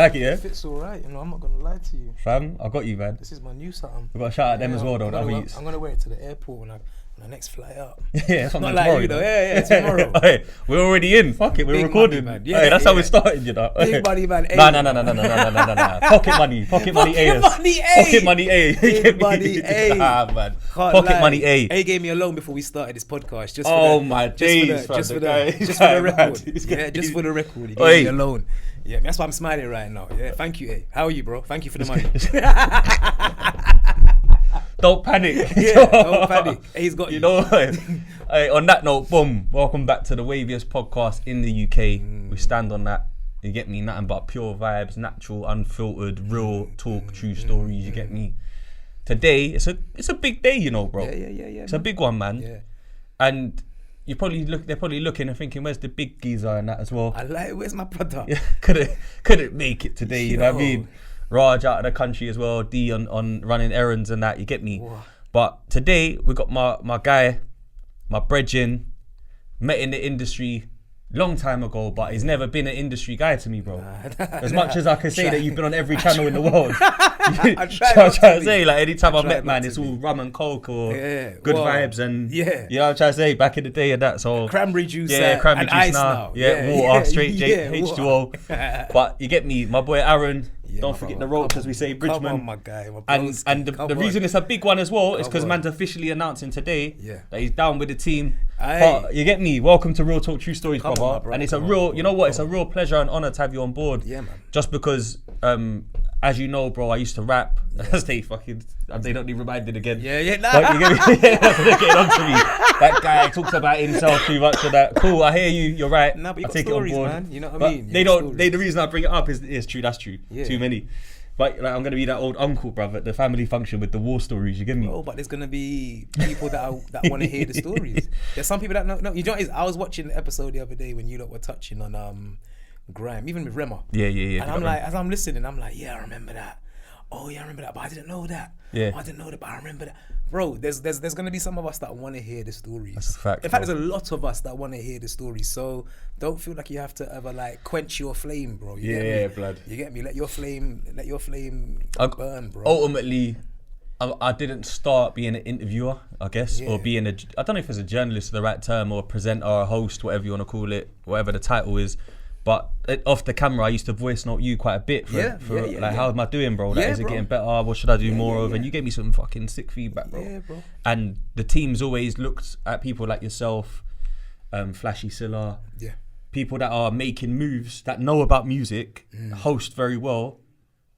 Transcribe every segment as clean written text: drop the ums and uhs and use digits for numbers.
like it, yeah? It fits alright, I'm not gonna lie to you. Fam, I got you, man. This is my new something. We got to shout out them as well, though. I'm gonna wear it to the airport when I next flight up. Yeah, something not tomorrow. Like you though. Yeah, tomorrow. Hey, we're already in. Fuck it, we're Big recording. Money, man. Yeah, hey, that's how we started, you know. Big money, man. No. Pocket money A. Pocket money A. Big money A. Man. Pocket money A. A gave me a loan before we started this podcast. Just for the record. Yeah, just for the record. He gave me a loan. Yeah, that's why I'm smiling right now. Yeah, thank you, A. How are you, bro? Thank you for the money. Don't panic. Yeah, don't panic. He's got you. You know what? Hey, on that note, boom. Welcome back to the waviest podcast in the UK. We stand on that. You get me? Nothing but pure vibes, natural, unfiltered, real talk, true stories. You get me? Today, it's a big day, you know, bro. Yeah. It's a big one, man. Yeah. And they're probably looking and thinking, where's the big geezer and that as well? I like, where's my brother? Yeah, couldn't make it today, you know what I mean? Raj out of the country as well, D on running errands and that, you get me? Whoa. But today, we got my guy, my brethren, met in the industry long time ago, but he's never been an industry guy to me, bro. As much as I can say that you've been on every channel in the world. I'm trying to say, like, anytime I've met, man, it's all rum and coke or good vibes and, you know what I'm trying to say, back in the day and that, so. Cranberry juice cranberry juice ice now. Yeah, water, straight H2O. But you get me, my boy Aaron, don't forget the Roach, as we say, Bridgeman. Come on, my guy. And the reason it's a big one as well is because man's officially announcing today that he's down with the team. But you get me, welcome to Real Talk True Stories, brother. And it's a real, you know what, it's a real pleasure and honour to have you on board. Yeah, man. Just because, as you know, bro, I used to rap. They don't need reminded again. Nah. But you get me? They're getting on to me. That guy talks about himself too much and that. Cool, I hear you, you're right. Nah, but you I got take stories, it on board. Man. You know what I mean? The reason I bring it up is true, that's true. Yeah. Too many. But like, I'm gonna be that old uncle, brother, at the family function with the war stories. You get me? Oh, but there's gonna be people that want to hear the stories. There's some people that know. No, you know what it is? I was watching the episode the other day when you lot were touching on grime, even with Rema. Yeah. And I'm like, as I'm listening, I'm like, yeah, I remember that. Oh yeah, I remember that, but I didn't know that. Yeah. I didn't know that, but I remember that. Bro, there's gonna be some of us that want to hear the stories. That's a fact. In fact, there's a lot of us that want to hear the stories. So don't feel like you have to ever like quench your flame, bro. You get me? Blood. You get me? Let your flame burn, bro. Ultimately, I didn't start being an interviewer, I guess, or being I don't know if it's a journalist the right term, or a presenter, or a host, whatever you want to call it, whatever the title is. But off the camera, I used to voice note you quite a bit how am I doing, bro? Like, is it getting better? What should I do more of? And you gave me some fucking sick feedback, bro. Yeah, bro. And the team's always looked at people like yourself, Flashy Silla, people that are making moves, that know about music, host very well,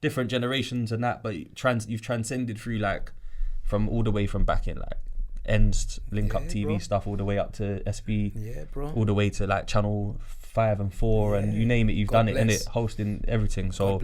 different generations and that, but you've transcended through like from all the way from back in like Ends, Link Up TV bro. Stuff, all the way up to SB, all the way to like Channel 5 and 4 and you name it, you've done it, innit, hosting everything. So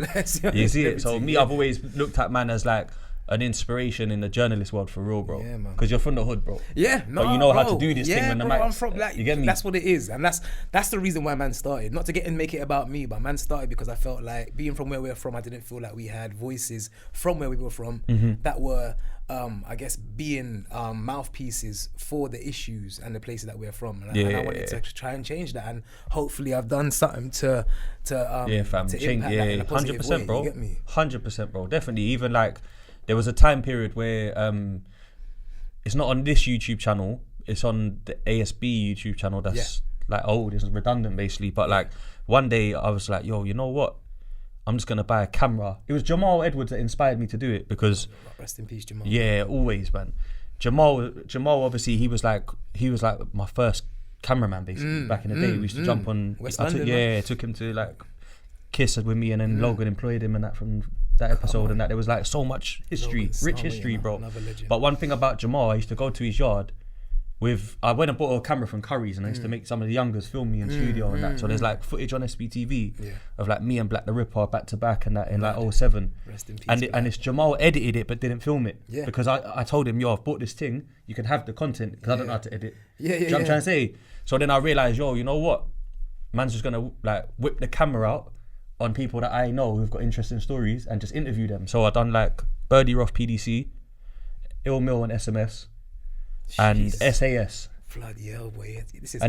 you see it. So me, I've always looked at man as like an inspiration in the journalist world for real, bro. Yeah, man. Because you're from the hood, bro. Yeah, no, but you know how to do this thing when the mic. I'm from like, you get me? That's what it is, and that's the reason why man started. Not to get and make it about me, but man started because I felt like being from where we're from, I didn't feel like we had voices from where we were from that were, I guess, being mouthpieces for the issues and the places that we're from. And I wanted to try and change that, and hopefully I've done something to impact that in a positive 100%, way, bro. You get me? 100%, bro. Definitely. Even like, there was a time period where it's not on this YouTube channel, it's on the ASB YouTube channel that's like old, it's redundant basically. But like one day I was like, yo, you know what? I'm just gonna buy a camera. It was Jamal Edwards that inspired me to do it because rest in peace, Jamal. Yeah, always, man. Jamal obviously he was like my first cameraman basically back in the day. We used to jump on took him to like Kiss with me, and then Logan employed him and that from that episode and that. There was like so much history, rich history, bro. But one thing about Jamal, I used to go to his yard I went and bought a camera from Curry's, and I used to make some of the youngers film me in studio and that. So there's like footage on SBTV of like me and Black the Ripper back to back and that in like 07. Rest in peace, and it's Jamal edited it but didn't film it because I told him, yo, I've bought this thing, you can have the content because I don't know how to edit. You know what I'm trying to say? So then I realized, yo, you know what? Man's just gonna like whip the camera out on people that I know who've got interesting stories and just interview them. So I done like Birdie Rough PDC, Ill Mill and SMS, and SAS. Bloody hell, boy. This is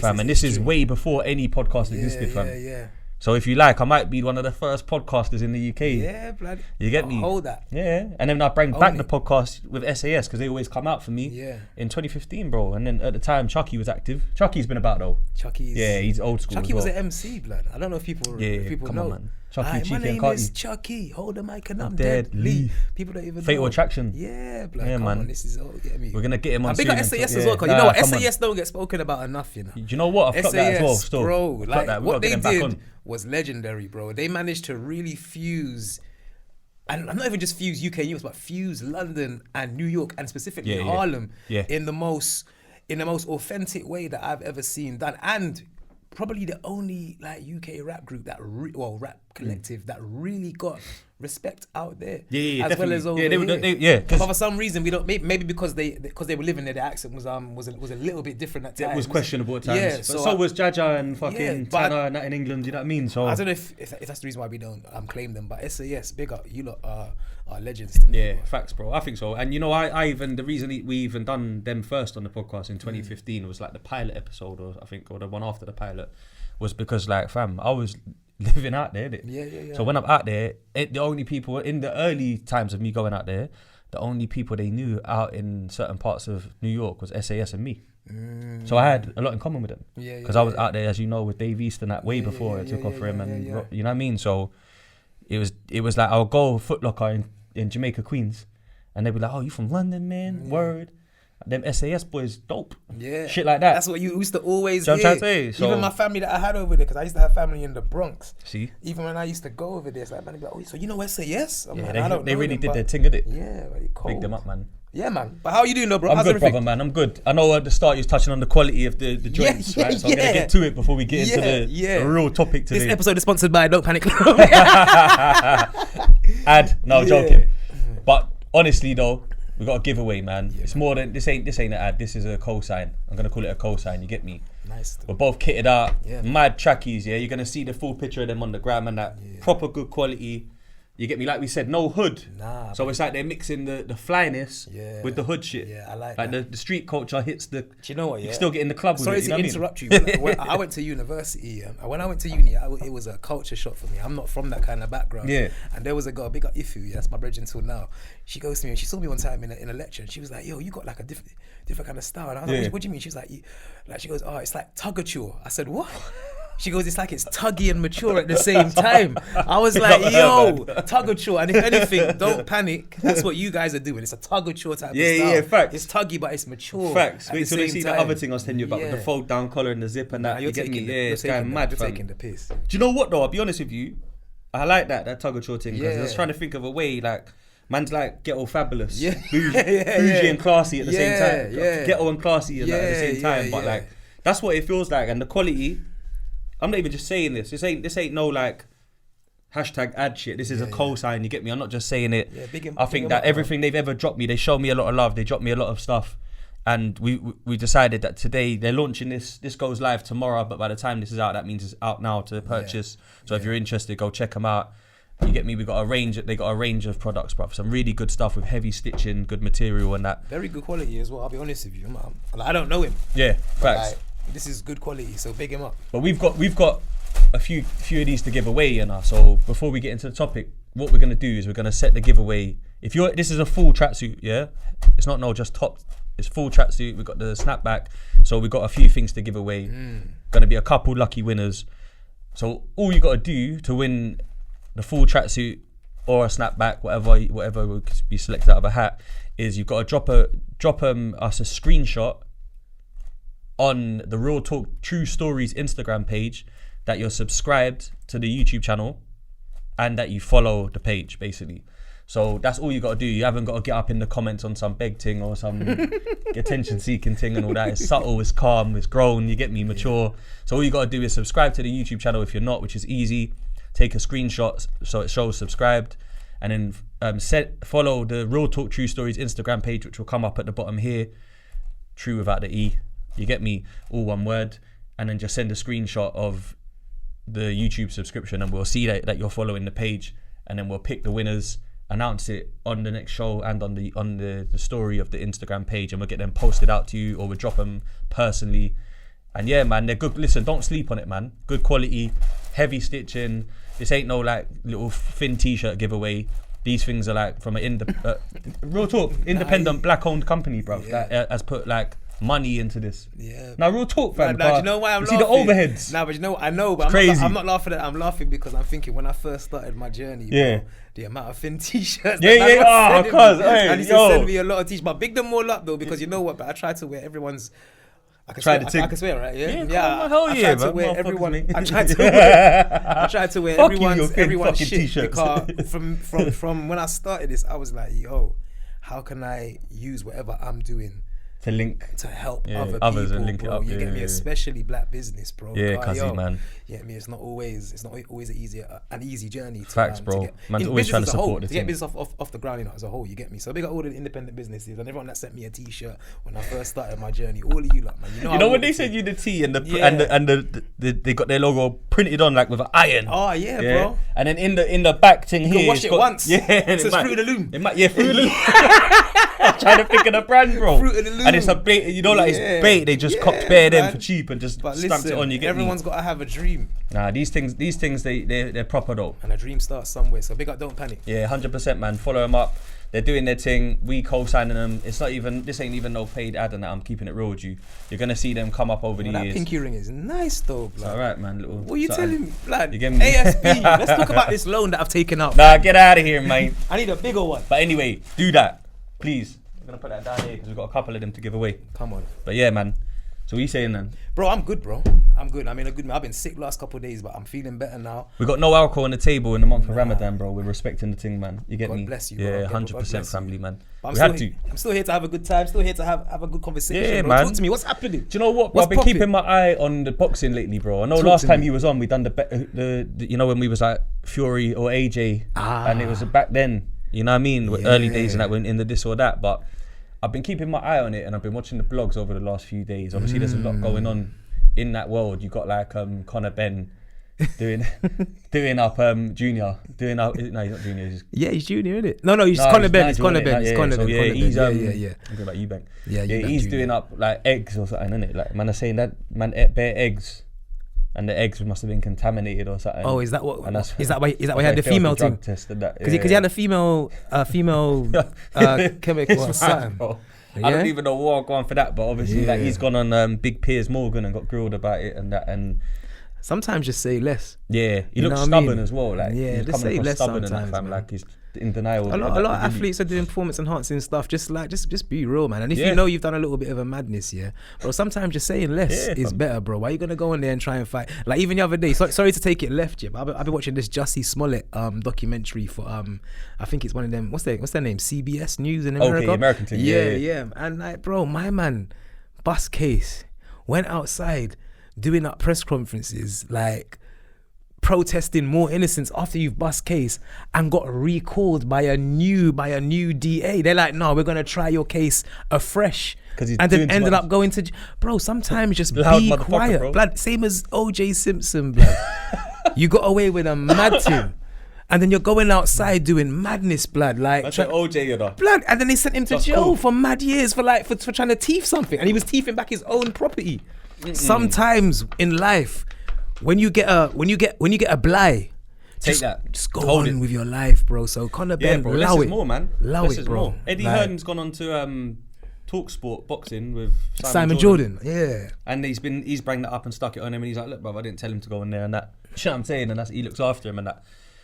fam. And this is way before any podcast existed, fam. So if you like, I might be one of the first podcasters in the UK. Yeah, bloody. You get me? Hold that. Yeah. And then I bring back the podcast with SAS because they always come out for me. Yeah. In 2015, bro. And then at the time, Chucky was active. Chucky's been about though. Chucky's. He's old school. Chucky as was well. an MC, blood. I don't know if people come know. on, man. Chucky, Cheeky, my and name Carty. is Chucky. Hold the mic and I'm deadly. dead. People don't even Fatal know. Attraction. Yeah, blood. Yeah, come man. on, this is all. Get me. We're gonna get him on. I big soon up and SAS talk- as well, because Nah, you know what? come on. SAS don't get spoken about enough, you know. Do you know what? I've got that as well. Still, bro, like that. what they get them back did on. was legendary, bro. They managed to really fuse, and not even just fuse UK and US, but fuse London and New York and specifically Harlem in the most authentic way that I've ever seen done, and probably the only like UK rap group that rap collective that really got respect out there, as well as over here. But for some reason we don't. Maybe because they were living there, the accent was a little bit different at times. It was questionable at times. Yeah, but so was Jaja and fucking Tanner I, and that in England. You know what I mean? So I don't know if that's the reason why we don't claim them. But SAS, big up, you lot are legends to me. Yeah, bro. facts, bro. I think so. And you know, I even the reason we even done them first on the podcast in 2015 was like the pilot episode, or the one after the pilot, was because like fam, I was living out there. Yeah. So when I'm out there, the only people in the early times of me going out there, the only people they knew out in certain parts of New York was SAS and me. So I had a lot in common with them. Because I was out there, as you know, with Dave East and that way before I took off for him, and you know what I mean. So it was like I'll go Foot Locker in Jamaica, Queens, and they'd be like, "Oh, you from London, man? Word." Them SAS boys, dope. Yeah. Shit like that. That's what you used to always hear. hear. So even my family that I had over there, because I used to have family in the Bronx. See? Even when I used to go over there, so I'd be like, "Oh, so you know SAS?" I'm like, they really did their thing, did it? Yeah, very cold. Big them up, man. Yeah, man. But how you doing, though, bro? I'm How's good, everything? brother, man. I'm good. I know at the start you was touching on the quality of the joints, right? So I'm going to get to it before we get into the real topic today. This episode is sponsored by Don't Panic Club. Joking. But honestly, though, we got a giveaway, man. It's more than, this ain't an ad, this is a cosign. I'm going to call it a cosign, you get me? Nice. We're both kitted out, mad trackies, You're going to see the full picture of them on the gram and that. Proper good quality. You get me? Like we said, no hood. Nah. So it's like they're mixing the flyness with the hood shit. Yeah, I like that. The street culture hits the... Do you know what, You can still get in the club with Sorry it, you know to interrupt you. But I went to university. When I went to uni, it was a culture shock for me. I'm not from that kind of background. Yeah. And there was a girl, big up Ifu, that's my bridge until now. She goes to me and she saw me one time in a lecture and she was like, "Yo, you got like a different kind of style." And I was like, "What do you mean?" She was like, she goes, "Oh, it's like tuggature." I said, "What?" She goes, "It's like it's tuggy and mature at the same time." I was like, "Yo, tuggature." And if anything, don't panic. That's what you guys are doing. It's a tuggature type of style. Yeah, facts. It's tuggy, but it's mature. Facts. Wait till they see the other thing I was telling you about with the fold down collar and the zip and that. You're you get me? you're It's going mad, You're fam. taking the piss. Do you know what though? I'll be honest with you. I like that tuggature thing because I was trying to think of a way like. Man's like ghetto fabulous, bougie and classy at the same time. Ghetto and classy at the same time, but like that's what it feels like. And the quality, I'm not even just saying this. This ain't no like hashtag ad shit. This is a cosign. You get me? I'm not just saying it. I think that everything they've ever dropped me, they show me a lot of love. They dropped me a lot of stuff, and we decided that today they're launching this. This goes live tomorrow, but by the time this is out, that means it's out now to purchase. So if you're interested, go check them out. You get me? They got a range of products, bruv. Some really good stuff with heavy stitching, good material and that. Very good quality as well, I'll be honest with you. I don't know him. Yeah, facts. Like, this is good quality, so big him up. But we've got a few of these to give away, you know. So before we get into the topic, what we're gonna do is we're gonna set the giveaway. This is a full tracksuit, yeah? It's not just top, it's full tracksuit. We've got the snapback. So we've got a few things to give away. Gonna be a couple lucky winners. So all you gotta do to win the full tracksuit or a snapback, whatever will be selected out of a hat, is you've got to drop us a screenshot on the Real Talk True Stories Instagram page that you're subscribed to the YouTube channel and that you follow the page, basically. So that's all you got to do. You haven't got to get up in the comments on some big thing or some attention-seeking thing and all that. It's subtle, it's calm, it's grown, you get me, mature. So all you got to do is subscribe to the YouTube channel if you're not, which is easy. Take a screenshot so it shows subscribed, and then follow the Real Talk True Stories Instagram page, which will come up at the bottom here. True without the E. You get me? All one word. And then just send a screenshot of the YouTube subscription, and we'll see that you're following the page, and then we'll pick the winners, announce it on the next show and on the story of the Instagram page, and we'll get them posted out to you, or we'll drop them personally. And yeah, man, they're good. Listen, don't sleep on it, man. Good quality, heavy stitching. This ain't no like little thin t-shirt giveaway. These things are like from an real talk, independent black-owned company, bro. That has put like money into this. Yeah. Now, real talk, fam. Now, do you know why I'm laughing? See the overheads. Nah, but you know, I know, but I'm not laughing at it. I'm laughing because I'm thinking when I first started my journey, bro, the amount of thin t-shirts. Oh, cuz, hey, and he used to send me a lot of t-shirts, but big them all up though, because you know what? But I try to wear everyone's. I can swear, right? Yeah. I tried to wear everyone. I tried to wear everyone's shit t-shirts. Because from when I started this, I was like, yo, how can I use whatever I'm doing to help other people, and link bro. It up. You get me, especially black business, bro. Yeah, cuzzy, man. You get me. It's not always an easy journey. Facts, bro. Man's always trying to support to get business off the ground, as a whole. You get me. So big up all the independent businesses and everyone that sent me a t-shirt when I first started my journey. All of you, like, man. You know when they sent you the tee and they got their logo printed on like with an iron. Oh yeah, bro. And then in the back thing you here, can wash it once. Yeah, it says Fruit of the Loom. Fruit of the Loom. I'm trying to think of the brand, bro. Fruit of the Loom. And it's a bait, it's bait. They just copped bare them for cheap and just stamped it on. You get everyone's got to have a dream. Nah, these things, they're proper though. And a dream starts somewhere. So big up, don't panic. Yeah, 100%, man. Follow them up. They're doing their thing. We co-signing them. This ain't even no paid ad, and that I'm keeping it real with you. You're gonna see them come up over the years. That pinky ring is nice though, blood. It's alright, man. What are you telling me, blood? ASB. Let's talk about this loan that I've taken out. Nah, get out of here, mate. I need a bigger one. But anyway, do that, please. I'm gonna put that down here because we've got a couple of them to give away. Come on. But yeah, man. So what are you saying then? Bro, I'm good, bro. I'm good. I mean, I've been sick last couple of days, but I'm feeling better now. We got no alcohol on the table in the month of Ramadan, bro. We're respecting the thing, man. You get me? God bless you, bro. Yeah, 100% family, man. I'm still here to have a good time. Still here to have a good conversation. Yeah, bro. Man. Talk to me. What's happening? Do you know what, bro? I've been keeping my eye on the boxing lately, bro. I know last time you was on, we done the you know when we was like Fury or AJ, and it was back then. You know what I mean? Early days and that went in the this or that, but I've been keeping my eye on it, and I've been watching the blogs over the last few days. Obviously, there's a lot going on in that world. You got like Conor Ben doing up Junior, doing up. No, he's not Junior. He's Junior, isn't it? No, he's Conor Ben. It's Conor Ben. It's Conor Ben. He's I'm about Eubank. He's doing up like eggs or something, isn't it? Like man are saying that man ate bare eggs, and the eggs must have been contaminated or something. Oh, is that what? Is that why he had the female team? Because he had a female chemical or something. Bro. Yeah? I don't even know what I'm going for that, but obviously like he's gone on Big Piers Morgan and got grilled about it and that. And sometimes just say less. Yeah, he looks stubborn as well. Like he's just say less stubborn sometimes, and that, fam. Like he's in denial. A lot of athletes are doing performance enhancing stuff. Just be real, man. And if you know you've done a little bit of a madness, bro, sometimes just saying less is better, bro. Why are you gonna go in there and try and fight? Like even the other day, sorry to take it left, but I've been watching this Jussie Smollett documentary for I think it's one of them. What's their name? CBS News in America. Okay, American thing. Yeah. And like, bro, my man, Bust Case, went outside doing up press conferences like protesting more innocence after you've bust case and got recalled by a new DA. They're like, no, we're gonna try your case afresh. And then ended up going to bro. Sometimes just be quiet, bro. Blood. Same as OJ Simpson, blood. You got away with a mad thing, and then you're going outside doing madness, blood. Like OJ, you know, blood. And then they sent him to jail for mad years for trying to thief something, and he was thieving back his own property. Sometimes in life, when you get a bly, just go on with your life, bro. So Conor Ben, bro, allow it more, man. Allow it, bro. More. Eddie Hearn's gone on to Talk Sport boxing with Simon Jordan. Yeah, and he's banged that up and stuck it on him, and he's like, look, bro, I didn't tell him to go in there and that. You know what I'm saying? And he looks after him and that.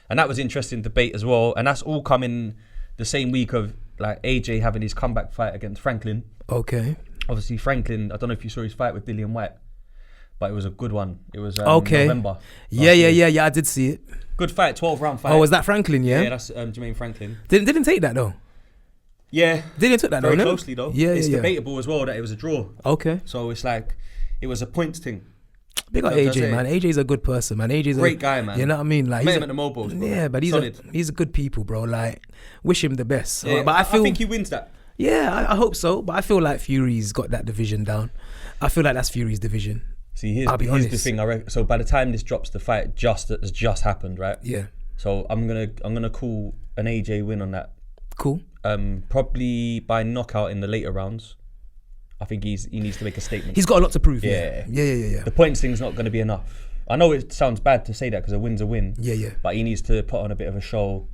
And that was interesting debate as well. And that's all coming the same week of like AJ having his comeback fight against Franklin. Okay. Obviously Franklin, I don't know if you saw his fight with Dillian White, but it was a good one. It was November. Yeah, I did see it. Good fight, 12-round fight. Oh, was that Franklin, yeah? Yeah, that's Jermaine Franklin. Didn't take that though? Yeah. Didn't take that very though, closely though. Yeah, it's debatable as well that it was a draw. Okay. So it's like, it was a points thing. Big up AJ, man. AJ's a good person, man. AJ's great guy, man. You know what I mean? Like, met him at the Mobiles, bro. Yeah, but he's a good people, bro. Like, wish him the best. Yeah, but I think he wins that. Yeah, I hope so. But I feel like Fury's got that division down. I feel like that's Fury's division. See, here's the thing. So by the time this drops, the fight has just happened, right? Yeah. So I'm gonna call an AJ win on that. Cool. Probably by knockout in the later rounds. I think he needs to make a statement. He's got a lot to prove. Yeah. Yeah. The points thing's not going to be enough. I know it sounds bad to say that because a win's a win. Yeah. But he needs to put on a bit of a show,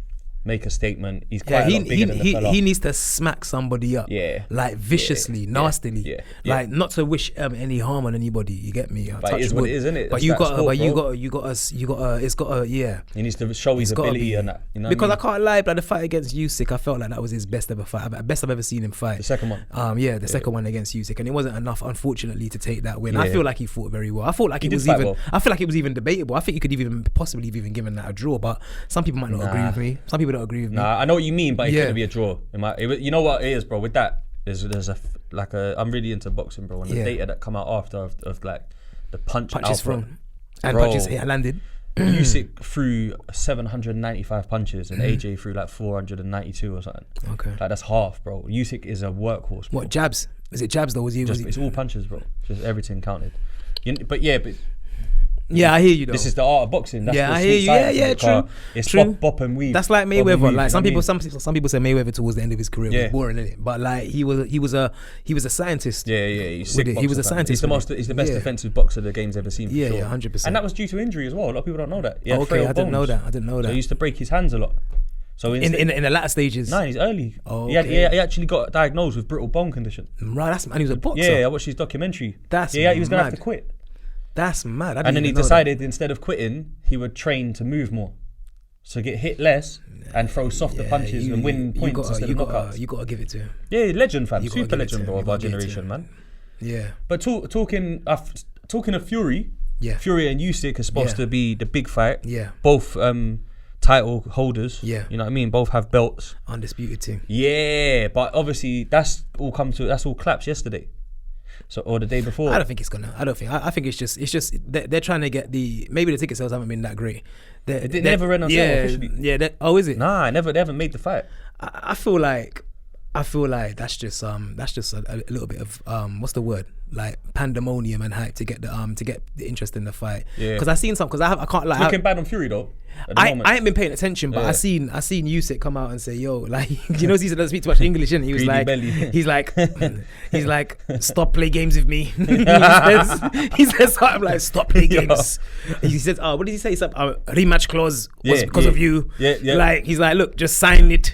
make a statement. He's quite a lot bigger than the fella. He needs to smack somebody up. Yeah. Like viciously, nastily. Yeah. Like not to wish any harm on anybody. You get me? But it is what it is, isn't it? But you got it's got to, yeah. He needs to show his ability and that. You know because I can't lie, but the fight against Usyk, I felt like that was his best ever fight. Best I've ever seen him fight. The second one. The second one against Usyk, and it wasn't enough, unfortunately, to take that win. Yeah. I feel like he fought very well. I feel like it was even debatable. I think you could even possibly have even given that a draw, but some people might not agree with me. Some people don't agree with me. I know what you mean, but it couldn't be a draw. You know what it is, bro? With that, there's I'm really into boxing, bro, and the data that come out after of like the punches thrown and punches hit and landed. Usyk threw 795 punches and AJ threw like 492 or something. Okay, like that's half, bro. Usyk is a workhorse, bro. What jabs? Is it jabs though? It's all punches, bro. Just everything counted. But yeah, I hear you though. This is the art of boxing. That's I hear you. Yeah, true. It's true. Bop and weave. That's like Mayweather. Weave, like some people say Mayweather towards the end of his career was boring, innit? But like he was a scientist. Yeah. He was a scientist. He's the best defensive boxer the game's ever seen. Yeah, 100%. And that was due to injury as well. A lot of people don't know that. Okay, I didn't know that. So he used to break his hands a lot. So in the latter stages. No, he's early. Oh, he actually got diagnosed with brittle bone condition. Right, and he was a boxer. Yeah, I watched his documentary. He was gonna have to quit. That's mad. And then he decided instead of quitting, he would train to move more, so get hit less and throw softer punches and win points instead of knockouts. You gotta give it to him. Yeah, legend, fam, super legend, bro, of our generation, man. Yeah. But talking of Fury, Fury and Usyk is supposed to be the big fight. Yeah. Both title holders. Yeah. You know what I mean? Both have belts. Undisputed team. Yeah, but obviously that's all collapsed yesterday. So or the day before. I don't think it's gonna. I think it's just they're trying to get maybe the ticket sales haven't been that great. They never ran on sale officially. Yeah. Oh, is it? Nah, they haven't made the fight. I feel like that's just a little bit of what's the word, like pandemonium and hype to get the interest in the fight. Yeah. Because I seen some I can't like. It's looking bad on Fury though. I ain't been paying attention, but I seen Usyk come out and say, "Yo, like you know, he doesn't speak too much English, and he was like, he's like, stop play games with me." he says something like, "Stop play games." He says, "Oh, what did he say? Something rematch clause was because of you." Yeah. Like he's like, "Look, just sign it."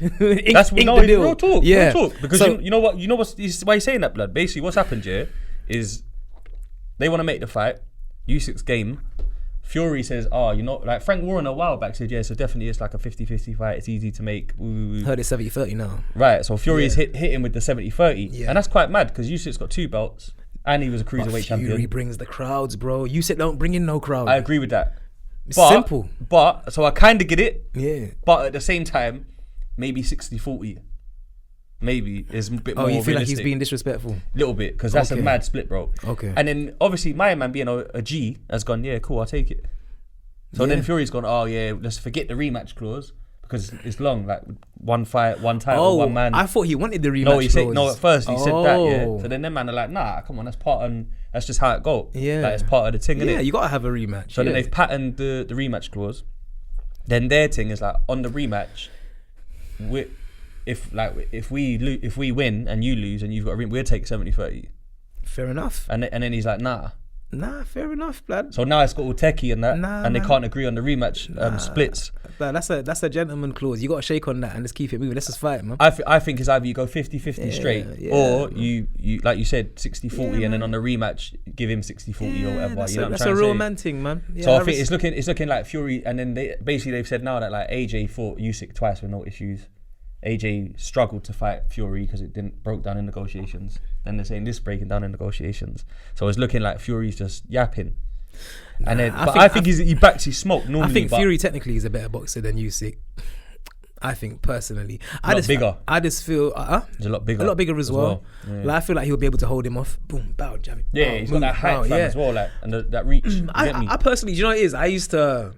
That's the deal. Real talk. Yeah. Real talk. Because you know why he's saying that, blood. Basically, what's happened here is they want to make the fight Usyk's game. Fury says, like Frank Warren a while back said, so definitely it's like a 50-50 fight. It's easy to make. Heard it's 70-30 now. Right, so Fury's hit him with the 70-30. And that's quite mad because Usyk's got 2 belts and he was a cruiserweight champion. Fury brings the crowds, bro. Usyk don't bring in no crowd. I agree with that. It's simple. But, so I kind of get it. Yeah. But at the same time, maybe 60-40. Maybe is a bit more realistic. You feel like he's being disrespectful? A little bit, because that's a mad split, bro. Okay. And then obviously my man being a G has gone, yeah, cool, I'll take it. So then Fury's gone, oh yeah, let's forget the rematch clause because it's long, like one fight, one title, one man. I thought he wanted the rematch clause. At first he said that, yeah. So then them man are like, nah, come on, that's just how it go. Yeah. Like it's part of the thing, innit? Yeah, you gotta have a rematch. So then they've patterned the rematch clause. Then their thing is like, on the rematch, if we win and you lose and you've got a we'll take 70-30. Fair enough. And then he's like, nah, fair enough, blood. So now it's got all techie and that, and they can't agree on the rematch splits. But that's a gentleman clause. You got to shake on that and let's keep it moving. Let's just fight, man. I think it's either you go 50-50 straight, or you like you said 60-40, and then on the rematch give him 60-40 or whatever. That's a real man thing, man. Yeah, so I think it's looking like Fury, and then they've said now that like AJ fought Usyk twice with no issues. AJ struggled to fight Fury because it broke down in negotiations. Then they're saying this breaking down in negotiations. So it's looking like Fury's just yapping. I think he backs his smoke normally. I think Fury technically is a better boxer than Usyk. I think personally, I just feel he's a lot bigger as well. Yeah. Like I feel like he'll be able to hold him off. Boom, bow, jab. Yeah, he's got that height as well, like, and that reach. I personally, do you know what it is? I used to,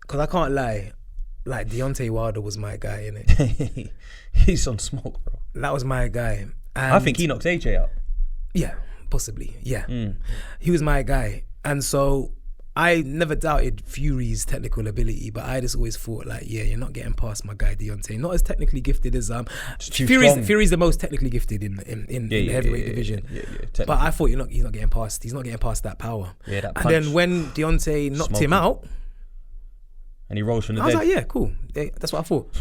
because I can't lie. Like Deontay Wilder was my guy, innit? He's on smoke, bro. That was my guy. And I think he knocked AJ out. Yeah, possibly. Yeah, He was my guy, and so I never doubted Fury's technical ability, but I just always thought like, yeah, you're not getting past my guy Deontay. Not as technically gifted as Fury's the most technically gifted in the heavyweight division. But I thought he's not getting past that power. Yeah, that and punch. then when Deontay knocked him out, and he rose from the I was dead. like, yeah, cool. Yeah, that's what I thought.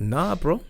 Nah, bro.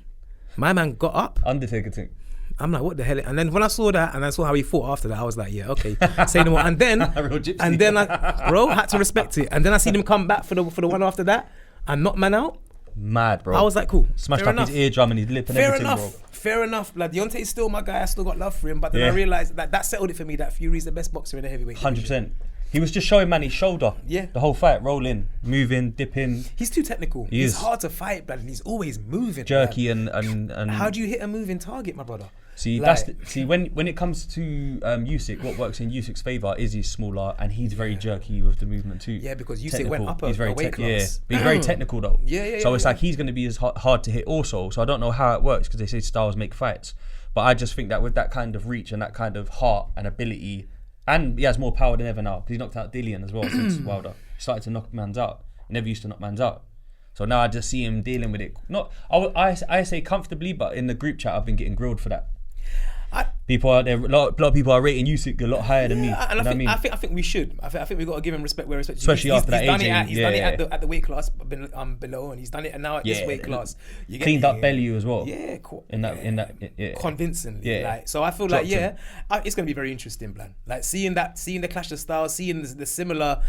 My man got up. Undertaker thing. I'm like, what the hell? And then when I saw that and I saw how he fought after that, I was like, yeah, okay, say no more. And then, Real gypsy. I had to respect it. And then I seen him come back for the one after that and knock man out. Mad, bro. I was like, cool. Smashed up his eardrum and his lip and everything, bro. Fair enough. Like Deontay is still my guy. I still got love for him. But then I realized that settled it for me. That Fury's the best boxer in the heavyweight. 100%. He was just showing man his shoulder. Yeah. The whole fight, rolling, moving, dipping. He's too technical. He's hard to fight, but he's always moving. Jerky man. and How do you hit a moving target, my brother? See, when it comes to Usyk, what works in Usyk's favour is he's smaller and he's very jerky with the movement too. Yeah, because Usyk went up a weight class. Yeah, but he's very technical though. So it's like he's going to be as hard to hit also. So I don't know how it works because they say styles make fights. But I just think that with that kind of reach and that kind of heart and ability, and he has more power than ever now because he knocked out Dillian as well since Wilder. He started to knock man's out. He never used to knock man's out. So now I just see him dealing with it. I say comfortably, but in the group chat I've been getting grilled for that. People out there, a lot of people are rating Usyk a lot higher than me. And I think we should. I think we got to give him respect where respect. Especially after that AJ. He's done it at the weight class below, and he's done it now at this weight class. You cleaned up belly as well. Yeah, cool. In that, convincingly. Yeah. Like, so I feel like it's gonna be very interesting, man. Like seeing the clash of styles, seeing the similar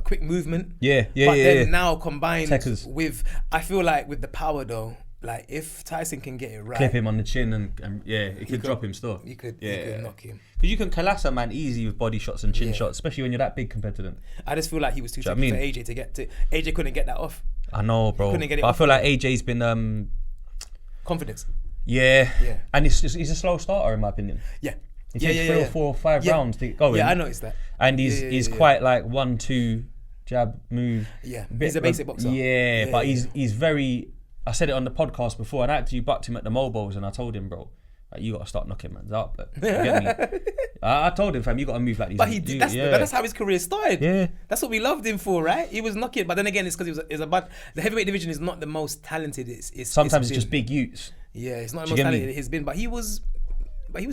quick movement. But then now combined with, I feel like with the power though. Like if Tyson can get it right, clip him on the chin and he could drop him still. He could knock him. Because you can collapse a man easy with body shots and chin shots, especially when you're that big competitor. I just feel like he was too technical for AJ to get to. AJ couldn't get that off. I know, bro. But I feel like AJ's been confidence. Yeah. And he's a slow starter in my opinion. Yeah. He takes 3 or 4 or 5 rounds to get going. Yeah, I noticed that. And he's quite like 1-2 jab move. Yeah. He's a basic boxer. But he's very. I said it on the podcast before, and I actually bucked him at the mobiles, and I told him, bro, like, you got to start knocking man's up. Like, you get me? I told him, fam, you got to move like these. But he did. That's how his career started. Yeah, that's what we loved him for, right? He was knocking, but then again, it's because the heavyweight division is not the most talented. Sometimes it's just big utes. Yeah, it's not the most talented it's been, but he was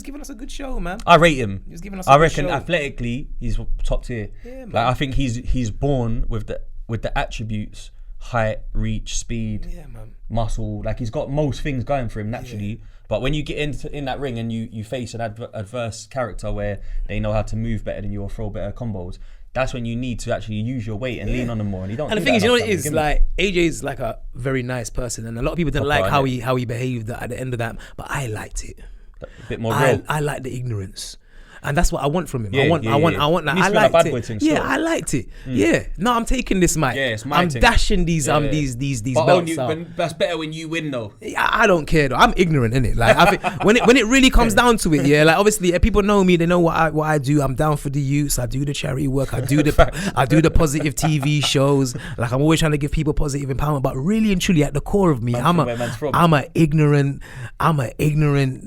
giving us a good show, man. I rate him. He was giving us. I reckon athletically, he's top tier. Yeah, man. Like I think he's born with the attributes. Height, reach, speed, muscle. Like he's got most things going for him naturally. But when you get in that ring and you face an adverse character where they know how to move better than you or throw better combos, that's when you need to actually use your weight and lean on them more. And you don't. And the thing is, you know what it is? Like AJ's like a very nice person, and a lot of people didn't like how he behaved at the end of that. But I liked it. A bit more real. I like the ignorance. And that's what I want from him. I want that. I liked it. I liked it. Yeah. No, I'm taking this mic. Yeah, it's my I'm dashing these but belts out. That's better when you win though. I don't care though. I'm ignorant, innit? Like I think when it really comes down to it, like obviously people know me. They know what I do. I'm down for the youths. I do the charity work. I do the positive TV shows. Like I'm always trying to give people positive empowerment. But really and truly, at the core of me, I'm a ignorant,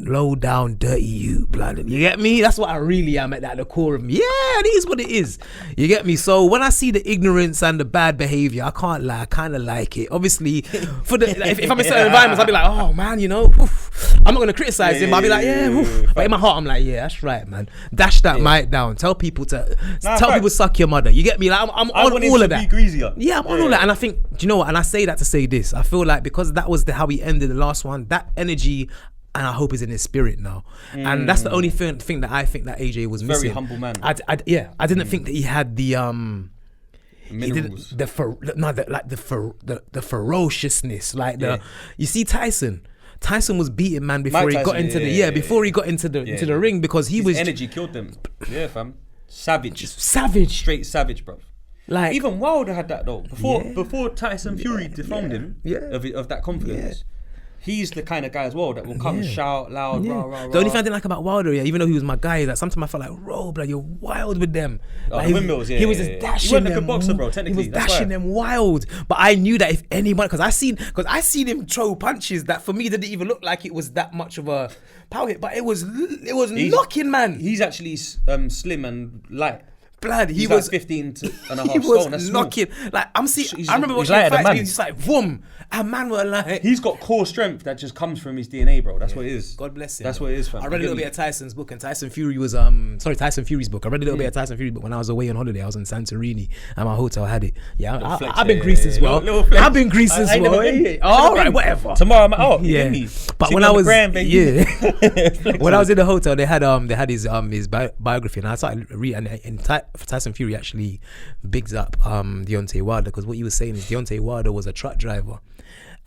low down, dirty youth. Blood. You get me? That's what I really am at the core of me. Yeah, it is what it is. You get me? So when I see the ignorance and the bad behavior, I can't lie. I kind of like it. Obviously, for the if I'm in certain environments, I'll be like, oh man, I'm not gonna criticize him. But I'll be like, but in my heart, I'm like, yeah, that's right, man. Dash that mic down. Tell people people suck your mother. You get me? Like I'm on all of that. Yeah, I'm on all that. And I think, do you know what? And I say that to say this. I feel like because that was how he ended the last one. That energy. And I hope is in his spirit now. And that's the only thing that I think that AJ was missing. Very humble man. I didn't think that he had the ferociousness. Like you see Tyson was beating man before he got into the ring because his energy killed them. Yeah, fam. Savage. Straight savage, bro. Like even Wilder had that though. Before Tyson Fury dethroned him of that confidence. He's the kind of guy as well that will come shout loud, rah, rah, rah. The only thing I didn't like about Wilder, even though he was my guy, that sometimes I felt like, bro, you're wild with them. Like, the windmills, he was just dashing them. He wasn't a good boxer, bro, technically. He was dashing them wild. But I knew that if anyone, because I seen him throw punches that for me didn't even look like it was that much of a power hit, but it was knocking, man. He's actually slim and light. Blood, He's he like was 15 and a he half was stone. That's knocking. Like I'm seeing. He's- I remember he's watching lighter than fights. man. He's just like, boom, and man were like. He's got core strength that just comes from his DNA, bro. That's what it is. God bless him. That's bro. what it is, fam. I read a You little get bit me? of Tyson's book, and Tyson Fury was Tyson Fury's book. I read a little bit of Tyson Fury's book when I was away on holiday. I was in Santorini, and my hotel had it. Yeah, I've been Greece as well. I've been Greece as I ain't well. never been. All right, whatever. Tomorrow I'm out. Yeah, Yeah. but when I was when I was in the hotel, they had his biography, and I started reading. And Tyson Fury actually bigs up Deontay Wilder, because what he was saying is Deontay Wilder was a truck driver.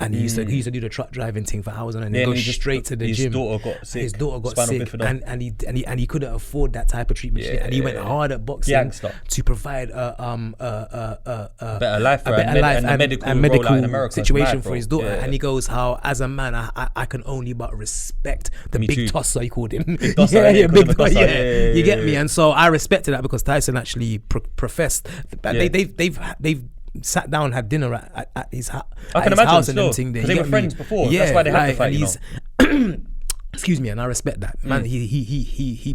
And he used to do the truck driving thing for hours on end. And go straight to the gym. His daughter got sick, and he couldn't afford that type of treatment. And he went hard at boxing to provide a better life, and a medical situation for his daughter. And he goes, "How as a man, I can only but respect the big tosser," he called him. Big tosser, you get me. And so I respected that, because Tyson actually professed that they've sat down, had dinner at his house. I can imagine, because they were friends before. Yeah, that's why they had to fight. Excuse me, and I respect that, man. He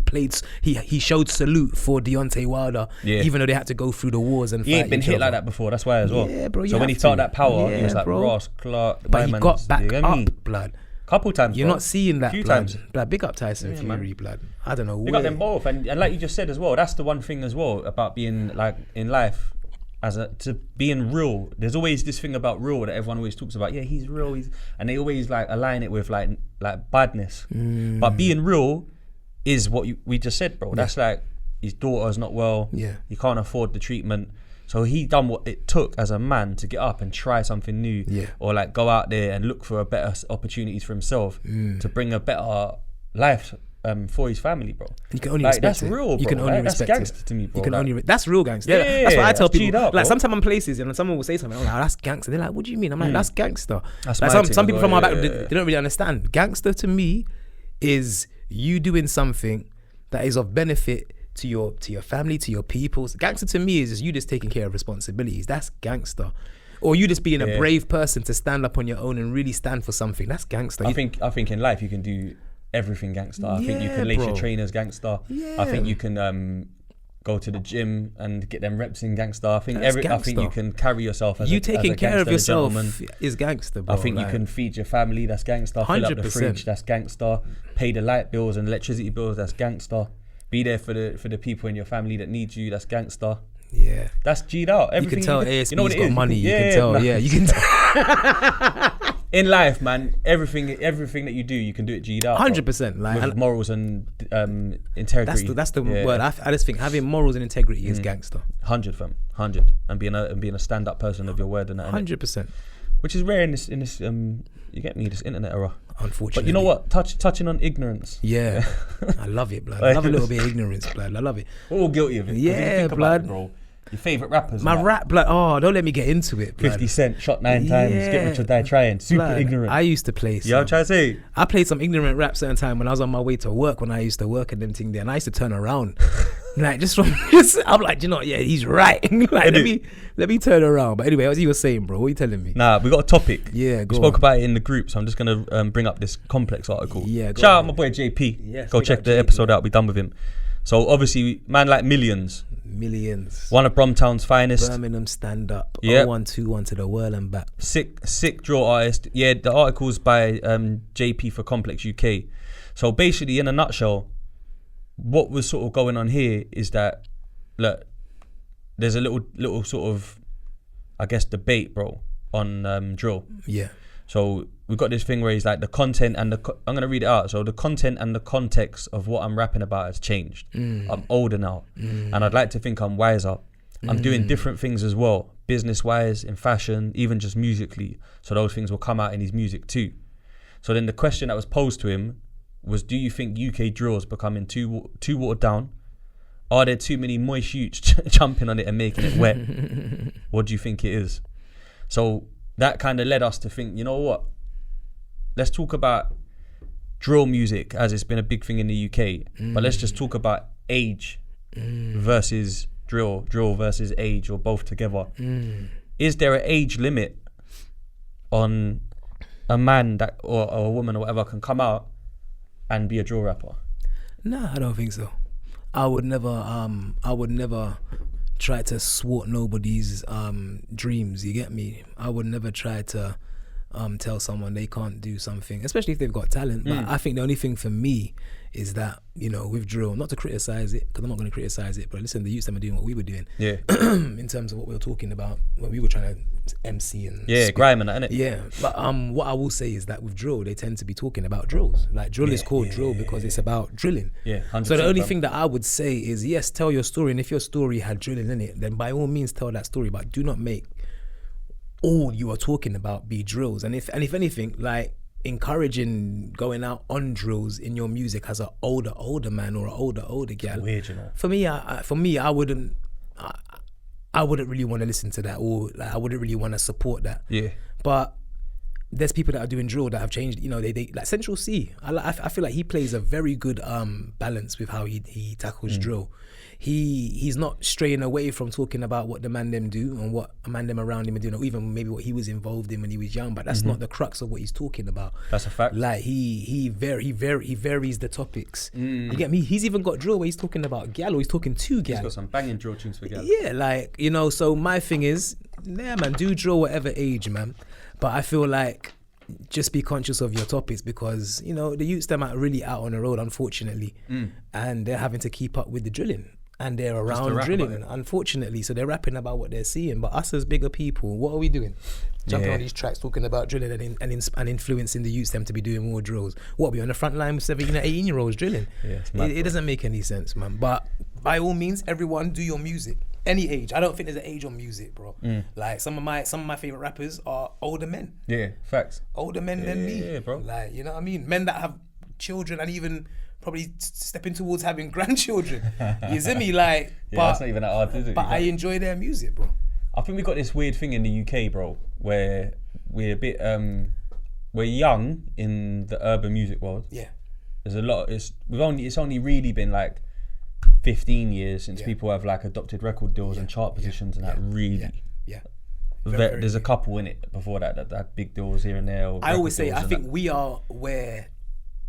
showed salute for Deontay Wilder, even though they had to go through the wars and he ain't been hit like that before. That's why as well. Yeah, bro. So when he felt that power, he was like Ross Clark. But he got back up, blood. Couple times. You're not seeing that, few blood. times. Blood. Big up Tyson Fury, blood. I don't know. They got them both, and like you just said as well, that's the one thing as well about being like in life. To being real, there's always this thing about real that everyone always talks about. Yeah, he's real, and they always like align it with like badness. But being real is what we just said, bro. That's like his daughter's not well. Yeah, he can't afford the treatment, so he done what it took as a man to get up and try something new. Yeah, or like go out there and look for a better opportunities for himself to bring a better life. For his family, bro. You can only respect that's it. real, bro. You can only that's respect gangster it. to me, bro. You can only that's real gangster. Yeah, that's what I tell that's people. up, like bro. sometimes I'm places and someone will say something, I'm like, that's gangster. They're like, what do you mean? I'm like, that's gangster. That's like some people from our background, yeah. they don't really understand. Gangster to me is you doing something that is of benefit to your family, to your people. Gangster to me is you just taking care of responsibilities. That's gangster. Or you just being a brave person to stand up on your own and really stand for something. That's gangster. I think in life you can do everything gangster. I think you can lace your trainers gangster. I think you can go to the gym and get them reps in gangster. I think you can carry yourself as taking care of yourself gentleman. Is gangster, bro. I think you can feed your family. That's gangster. 100%. Fill up the fridge. That's gangster. Pay the light bills and electricity bills. That's gangster. Be there for the people in your family that need you. That's gangster. Yeah, that's G'd out. Everything you can tell ASB's got money. You can tell. Yeah, you can tell. In life, man, everything that you do, you can do it G'd out. 100%. Like with morals and integrity. That's the word. I just think having morals and integrity is gangster. 100, fam. 100, and being a stand-up person of your word and that. 100%. Which is rare in this you get me, this internet era. Unfortunately. But you know what? Touching on ignorance. Yeah. I love it, blood. I love a little bit of ignorance, blood. I love it. We're all guilty of it. Yeah, blood. Bro. Your favourite rappers. My rap, blood. Oh, don't let me get into it, blood. 50 Cent, shot 9 times, get rich or die trying. Super blood. Ignorant. I used to play some. Yeah, I'm trying to say. I played some ignorant rap certain time when I was on my way to work, when I used to work at them thing there, and I used to turn around. Like, I'm like, you know, yeah, he's right. Like, let me turn around. But anyway, as you were saying, bro, what are you telling me? Nah, we got a topic. Yeah, we spoke about it in the group, so I'm just gonna bring up this complex article. Yeah, shout out my boy JP. Yes, go check the episode out. We're done with him. So obviously, man like Millions. One of Bromtown's finest. Birmingham stand up. Yeah. 0121 to the world and back. Sick drill artist. Yeah, the article's by JP for Complex UK. So basically, in a nutshell, what was sort of going on here is that, look, there's a little sort of, I guess, debate, bro, on drill. Yeah. So we've got this thing where he's like, the content and I'm going to read it out. So the content and the context of what I'm rapping about has changed. I'm older now and I'd like to think I'm wiser. I'm doing different things as well, business-wise, in fashion, even just musically. So those things will come out in his music too. So then the question that was posed to him was, do you think UK drill is becoming too watered down? Are there too many moist youths jumping on it and making it wet? What do you think it is? So that kind of led us to think, you know what? Let's talk about drill music, as it's been a big thing in the UK. But let's just talk about age versus drill versus age, or both together. Is there an age limit on a man that or a woman or whatever can come out and be a drill rapper? No, I don't think so. I would never try to thwart nobody's dreams. You get me? I would never try to tell someone they can't do something, especially if they've got talent. But I think the only thing for me is that, you know, with drill, not to criticize it, because I'm not going to criticize it, but listen, the youths them are doing what we were doing. Yeah. In terms of what we were talking about when we were trying to MC and grime and that, innit? Yeah. But what I will say is that with drill, they tend to be talking about drills. Like drill is called drill because it's about drilling. Yeah. 100%. So the only thing that I would say is, yes, tell your story, and if your story had drilling in it, then by all means tell that story, but do not make all you are talking about be drills. And if anything, like, encouraging going out on drills in your music as an older man or an older gal. Weird, you know. For me, I wouldn't really want to listen to that, or like, I wouldn't really want to support that. Yeah. But there's people that are doing drill that have changed. You know, they like Central C. I feel like he plays a very good balance with how he tackles drill. He's not straying away from talking about what the man them do and what a man them around him are doing, or even maybe what he was involved in when he was young. But that's not the crux of what he's talking about. That's a fact. Like he varies the topics. You get me? He's even got drill where he's talking about gal, or he's talking to gal. He's got some banging drill tunes for gal. Yeah, like, you know. So my thing is, yeah, man, do drill whatever age, man. But I feel like just be conscious of your topics, because, you know, the youths them are really out on the road, unfortunately, and they're having to keep up with the drilling. And they're around drilling, unfortunately. So they're rapping about what they're seeing. But us as bigger people, what are we doing? Jumping on these tracks, talking about drilling and influencing the youths them to be doing more drills. What, are we on the front line with 17 and 18-year-olds drilling? Yeah, it doesn't make any sense, man. But by all means, everyone do your music. Any age. I don't think there's an age on music, bro. Like some of my favorite rappers are older men. Yeah, facts. Older men than me. Yeah, bro. Like, you know what I mean? Men that have children and even probably stepping towards having grandchildren. You see me? Like, but that's not even that hard, is it? But I enjoy their music, bro. I think we got this weird thing in the UK, bro, where we're a bit we're young in the urban music world. Yeah. There's a lot. It's only really been like 15 years since people have like adopted record deals and chart positions and that really. Yeah. There's a couple in it before that had big deals here and there. I always say, I think we are where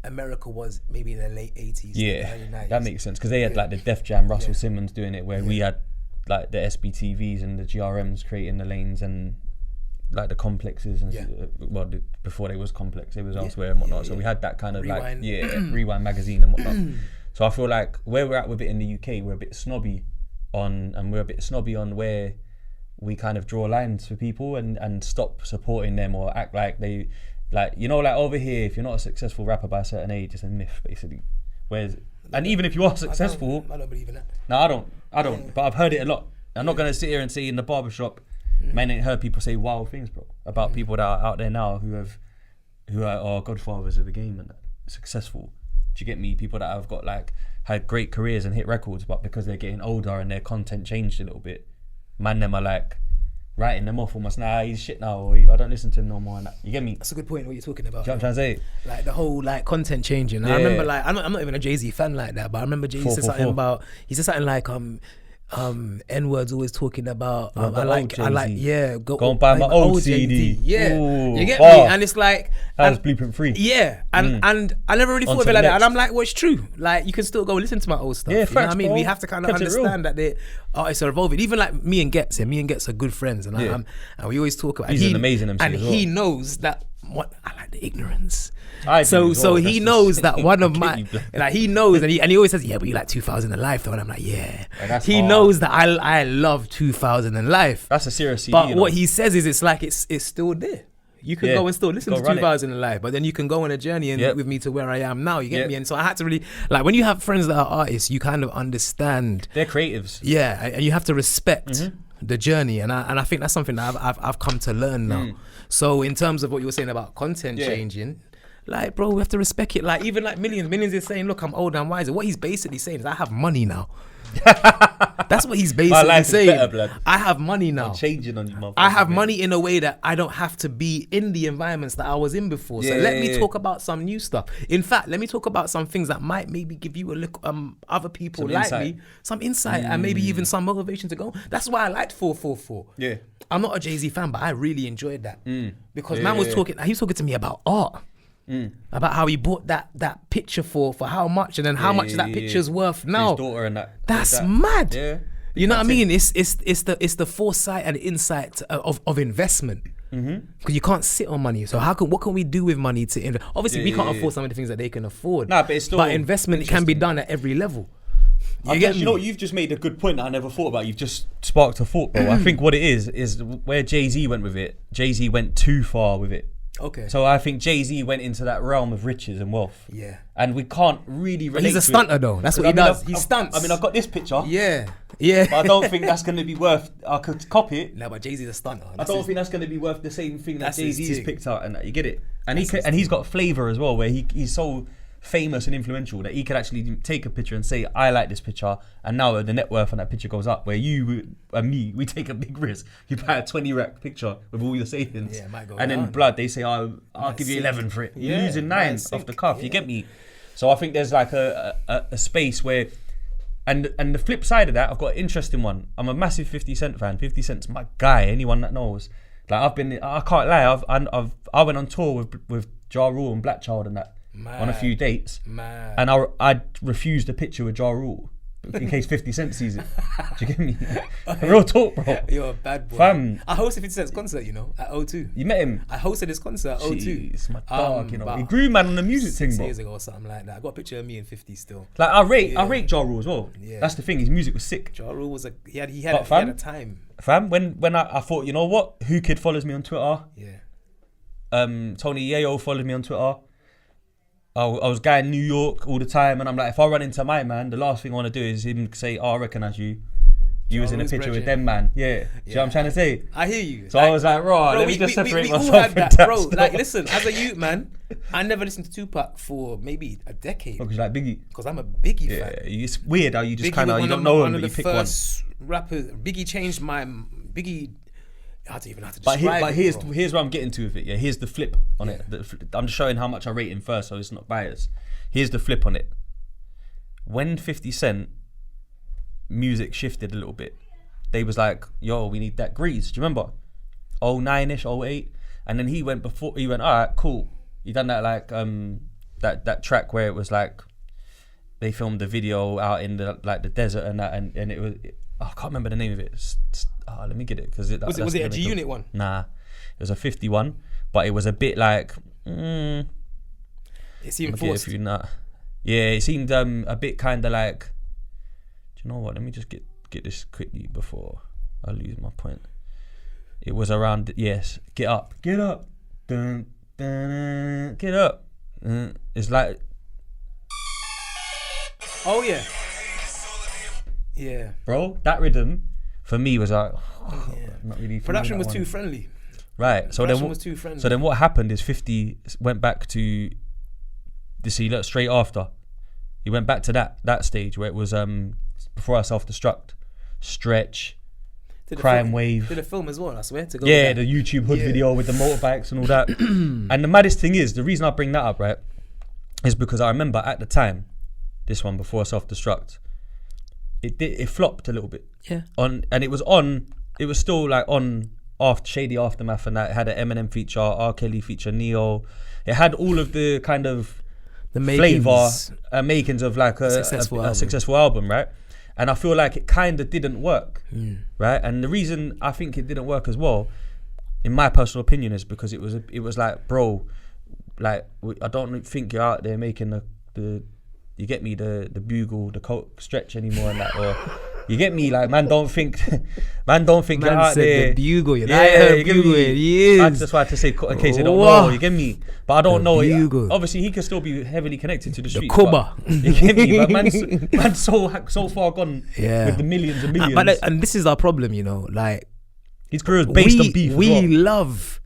America was maybe in the late 80s, early 90s. That makes sense, because they had like the Def Jam, Russell Simmons doing it, where we had like the SBTVs and the GRMs creating the lanes and like the complexes and before they was complex, it was elsewhere and whatnot. So we had that kind of Rewind. Like Rewind magazine and whatnot. So I feel like where we're at with it in the UK, we're a bit snobby on where we kind of draw lines for people and stop supporting them or act like they. Like, you know, like over here, if you're not a successful rapper by a certain age, it's a myth, basically. And even if you are successful, I don't believe in that. No, I don't. But I've heard it a lot. I'm not gonna sit here and say in the barbershop, man, ain't heard people say wild things, bro, about people that are out there now who are godfathers of the game and successful. Do you get me? People that have got like had great careers and hit records, but because they're getting older and their content changed a little bit, man, them are like writing them off almost. Nah, he's shit now, or I don't listen to him no more. And that. You get me? That's a good point. What you're talking about? Do you know what I'm trying to say? Like the whole like content changing. I remember like I'm not even a Jay-Z fan like that, but I remember Jay-Z said something about. He said something like N-words always talking about I like go and buy my old CD. Yeah, ooh, you get me? And it's like that was blueprint free. Yeah, and I never really thought of it like that. And I'm like, well, it's true. Like you can still go listen to my old stuff. Yeah, you know what I mean? We have to kind of understand that the artists are evolving. Even like me and Getz are good friends, and and we always talk about. He's an amazing MC and as well. He knows that. What I like the ignorance. So he knows that one of my like he knows and he always says, yeah, but you like 2000 in Life though, and I'm like, yeah. He knows that I love 2000 in Life. That's a serious CD. But what he says is it's like it's still there. You can go and still listen to 2000 in Life, but then you can go on a journey and with me to where I am now. You get me? And so I had to really like when you have friends that are artists, you kind of understand they're creatives. Yeah, and you have to respect the journey, and I think that's something that I've come to learn now. So in terms of what you were saying about content changing, like bro, we have to respect it. Like even like Millions is saying, look, I'm older and wiser. What he's basically saying is I have money now. That's what he's basically saying. Better, I have money now. I'm changing on you, I have money in a way that I don't have to be in the environments that I was in before. So let me talk about some new stuff. In fact, let me talk about some things that might maybe give you a look, other people some like insight. Me, some insight and maybe even some motivation to go. That's why I liked 444. Yeah. I'm not a Jay-Z fan, but I really enjoyed that. Because man was talking, he was talking to me about art. about how he bought that picture for how much, and then how much that picture's worth now. His daughter and that. That's mad. Yeah. You know what I mean? It's the foresight and insight of investment. Because you can't sit on money. So what can we do with money to invest? Obviously, we can't afford some of the things that they can afford. Nah, but it's still investment can be done at every level. You know what, you've just made a good point that I never thought about. You've just sparked a thought, bro. I think what it is where Jay-Z went with it. Jay-Z went too far with it. Okay. So I think Jay-Z went into that realm of riches and wealth. Yeah. And we can't really relate. He's a stunter though. That's what he does. He stunts. I mean, I've got this picture. Yeah. But I don't think that's going to be worth. I could copy it. No, but Jay-Z's a stunter. I don't think that's going to be worth the same thing that Jay-Z's picked out, and that you get it. And he's got flavor as well, where he's so famous and influential that he could actually take a picture and say, I like this picture, and now the net worth on that picture goes up, where you and me, we take a big risk. You buy a 20 rack picture with all your savings, it might go and down. then blood, they say, I'll give you 11 for it. You're losing 9 off the cuff, you get me? So I think there's like a space where, and the flip side of that, I've got an interesting one. I'm a massive 50 Cent fan. 50 Cent's my guy, anyone that knows. Like I can't lie, I went on tour with Ja Rule and Black Child and that. On a few dates, and I refused a picture with Ja Rule in case 50 Cent sees it. Do you get me? Real talk, bro. You're a bad boy. Fam. I hosted 50 Cent's concert, you know, at O2. You met him? I hosted his concert at O2. Jeez, my dog, you know. He grew, man, on the music thing, 6 bro. years ago or something like that. I got a picture of me and 50 still. Like I rate Ja Rule as well. Yeah. That's the thing. His music was sick. Ja Rule was he had a time. Fam, when I thought, you know what? Who Kid follows me on Twitter? Yeah. Tony Yayo follows me on Twitter. I was going New York all the time, and I'm like, if I run into my man, the last thing I want to do is him say, I recognise you. You was in a picture with them, man. Yeah. Do you know what I'm trying to say? I hear you. So I was like, let me just separate myself all had from that, that. bro. Like, listen, as a youth, man, I never listened to Tupac for maybe a decade. Because like Biggie. Because I'm a Biggie fan. It's weird how you just kind of, you don't know him, but you pick one. One of the first rappers. Biggie changed my... I don't even have to describe it. But here's what I'm getting to with it. Yeah, here's the flip on it. I'm just showing how much I rate him first, so it's not biased. Here's the flip on it. When 50 Cent music shifted a little bit, they was like, yo, we need that grease. Do you remember? 09-ish, 08. And then he went, all right, cool. He done that like that track where it was like they filmed the video out in the desert and that, and it was I can't remember the name of it. Let me get it because was it a G Unit one? Nah, it was a 51, but it was a bit like it seemed forced. Yeah, it seemed a bit kind of like. Do you know what? Let me just get this quickly before I lose my point. It was around get up, dun, dun, dun, get up. It's like. Oh yeah, bro, that rhythm for me was like not really. Production was too friendly. Right. So then what happened is 50 went back to straight after. He went back to that stage where it was before I self-destruct, Stretch, Crime Wave. Did a film as well, I swear. To go the YouTube hood video with the motorbikes and all that. And the maddest thing is, the reason I bring that up, right, is because I remember at the time, this one before self-destruct, it flopped a little bit. Yeah. And it was still like on after Shady Aftermath, and that it had an Eminem feature, R. Kelly feature, Neo. It had all of the kind of the makings of like a successful album, right? And I feel like it kind of didn't work, right? And the reason I think it didn't work as well, in my personal opinion, is because it was like, bro, like I don't think you're out there making the you get me, the bugle, the coke stretch anymore and that, or you get me, like man don't think you're out there. The bugle, you get me. I just wanted to say in case you don't know, you get me. But I don't know. Obviously, he could still be heavily connected to the streets. The you get me, but man's so far gone with the millions and millions. And this is our problem, you know, like his career is based on beef. We love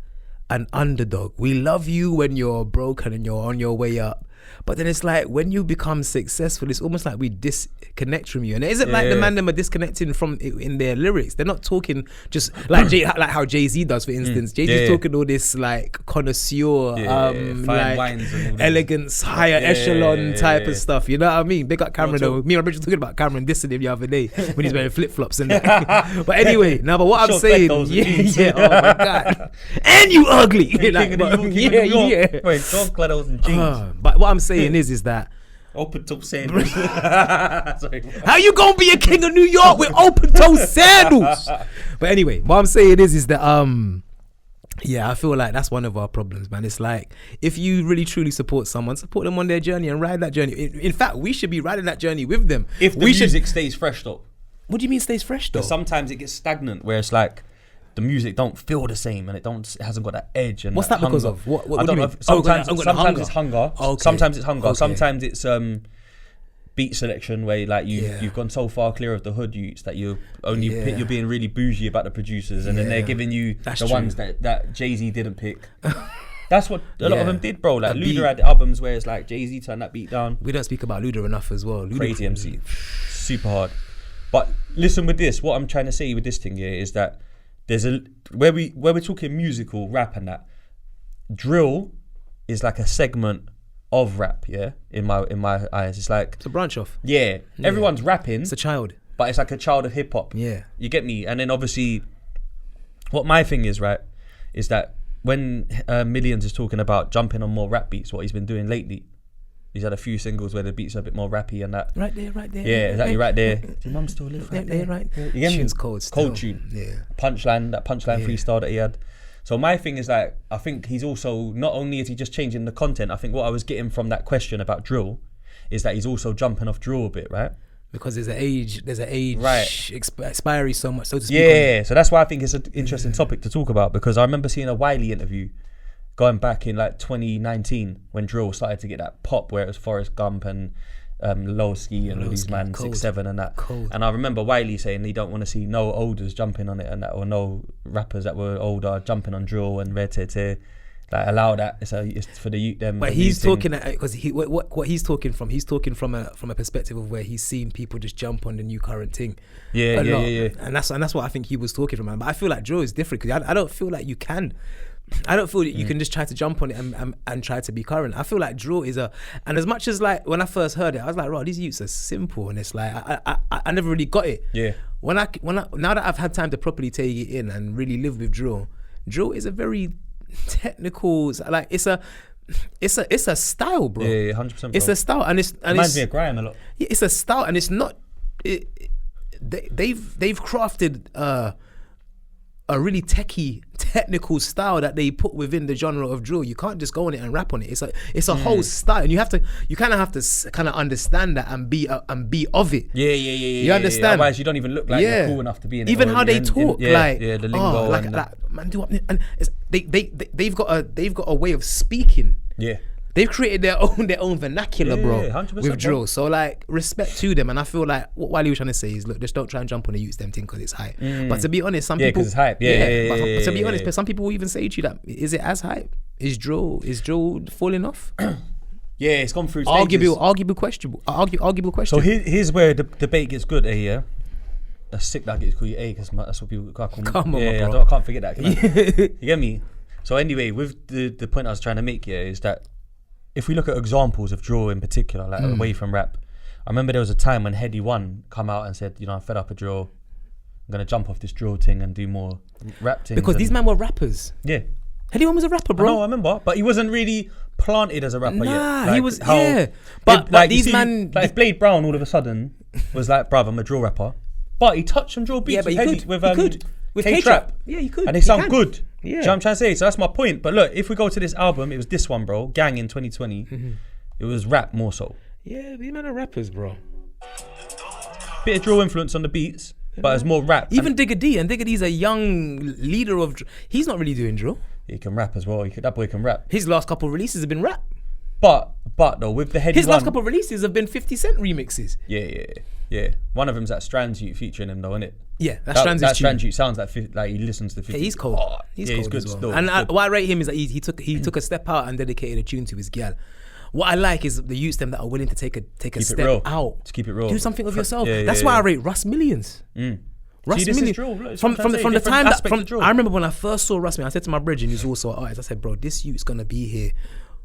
an underdog. We love you when you're broken and you're on your way up. But then it's like when you become successful, it's almost like we disconnect from you. And is it like the man them are disconnecting from in their lyrics? They're not talking just like like how Jay-Z does, for instance. Jay-Z's talking all this like connoisseur, fine like wines and elegance, higher echelon type of stuff. You know what I mean? Big up Cameron though. Me and Rich talking about Cameron dissing him the other day when he's wearing flip-flops and that. But anyway, but what I'm saying, oh my God, and you ugly. Like, Wait, dog gladdles and jeans. But what I'm saying is that open toe sandals. Sorry. How you gonna be a king of New York with open toe sandals? But anyway, what I'm saying is that I feel like that's one of our problems, man. It's like if you really truly support someone, support them on their journey and ride that journey. In fact, we should be riding that journey with them. If the music stays fresh, though. What do you mean stays fresh, though? Sometimes it gets stagnant, where it's like the music don't feel the same and it hasn't got that edge. And what's that hunger. because of? What I don't know. Sometimes it's hunger. Okay. Sometimes it's hunger. Okay. Sometimes it's beat selection, where like you've gone so far clear of the hood youths that you're being really bougie about the producers, and then they're giving you ones that Jay-Z didn't pick. That's what a lot of them did, bro. Like Luda had albums where it's like Jay-Z turned that beat down. We don't speak about Luda enough as well. Crazy MC, super hard. But listen with this, what I'm trying to say with this thing here is that there's where we're talking musical rap and that, drill is like a segment of rap, in my eyes. It's like it's a branch off. Everyone's rapping. It's a child, but it's like a child of hip hop. You get me? And then obviously, what my thing is, right, is that when Millions is talking about jumping on more rap beats, what he's been doing lately, he's had a few singles where the beats are a bit more rappy and that. Right there. Yeah, exactly, right there. Does your mum still live right there? Right there. You get me? Tune's cold tune. Yeah. Punchline freestyle that he had. So my thing is like, I think he's also, not only is he just changing the content, I think what I was getting from that question about drill is that he's also jumping off drill a bit, right? Because there's an age expiry so much, so to speak. Yeah, so that's why I think it's an interesting topic to talk about, because I remember seeing a Wiley interview going back in like 2019 when drill started to get that pop, where it was Forrest Gump and Lowski and all these man 6'7" and that. And I remember Wiley saying he don't want to see no olders jumping on it and that, or no rappers that were older jumping on drill and RTTS. Like allow that. It's for the youth them. But he's talking because what he's talking from. He's talking from a perspective of where he's seen people just jump on the new current thing. Yeah. And that's what I think he was talking from. But I feel like drill is different because I don't feel like you can. I don't feel that you can just try to jump on it and try to be current. I feel like drill is and as much as like when I first heard it, I was like, "Right, these youths are simple," and it's like I never really got it. Yeah. When I now that I've had time to properly take it in and really live with drill is a very technical, like it's a style, bro. Yeah, 100%. It's a style, and it reminds me of grime a lot. Yeah, it's a style, and it's not. They've crafted a really technical style that they put within the genre of drill. You can't just go on it and rap on it. It's a whole style, and you kind of have to understand that and be of it. Yeah. You understand? Otherwise, you don't even look like you're cool enough to be in it. Even how they talk, the lingo, man, they've got a way of speaking. Yeah. They've created their own vernacular, bro, 100%, with drill. So like, respect to them, and I feel like what Wiley was trying to say is, look, just don't try and jump on the youths them thing because it's hype. But to be honest, some people, because it's hype. But to be honest, some people will even say to you that, is it as hype? Is drill falling off? Yeah, it's gone through stages. Arguable question. So here's where the debate gets good. Yeah. That's sick that I get to call you A, because that's what people call me. Come on, bro. I can't forget that. You get me? So anyway, with the point I was trying to make here is that if we look at examples of drill in particular, like away from rap, I remember there was a time when Heady One come out and said, I'm fed up of drill. I'm gonna jump off this drill thing and do more rap things. Because these men were rappers. Yeah. Heady One was a rapper, bro. I remember, but he wasn't really planted as a rapper yet. Like he was. But these men, like if Blade Brown all of a sudden was like, bruv, I'm a drill rapper, but he touched some drill beats. Yeah, but he could. With K-Trap. Yeah, you could. And they sound good. Yeah. Do you know what I'm trying to say? So that's my point. But look, if we go to this album, it was this one, bro, Gang in 2020. It was rap more so. Yeah, these men are rappers, bro. Bit of drill influence on the beats, but it's more rap. Even Digga D, and Digga D's a young leader of drill. He's not really doing drill. He can rap as well. That boy can rap. His last couple of releases have been rap. But though, with the Heady His last couple of releases have been 50 Cent remixes. Yeah. One of them's that Strands Youth featuring him though, isn't it? Yeah, that Strands Youth sounds like he listens to 50. Yeah, he's cold. He's cold good as well. still. And what I rate him is that he took a step out and dedicated a tune to his gal. what I like is the youths them that are willing to take a step real. out. To keep it real. Do something of yourself. Yeah, That's why I rate Russ millions. Russ See, this millions. is drill. Look, From the time that drill. I remember when I first saw Russ, I said to my bridge, and he's also an artist. I said, bro, this youth's gonna be here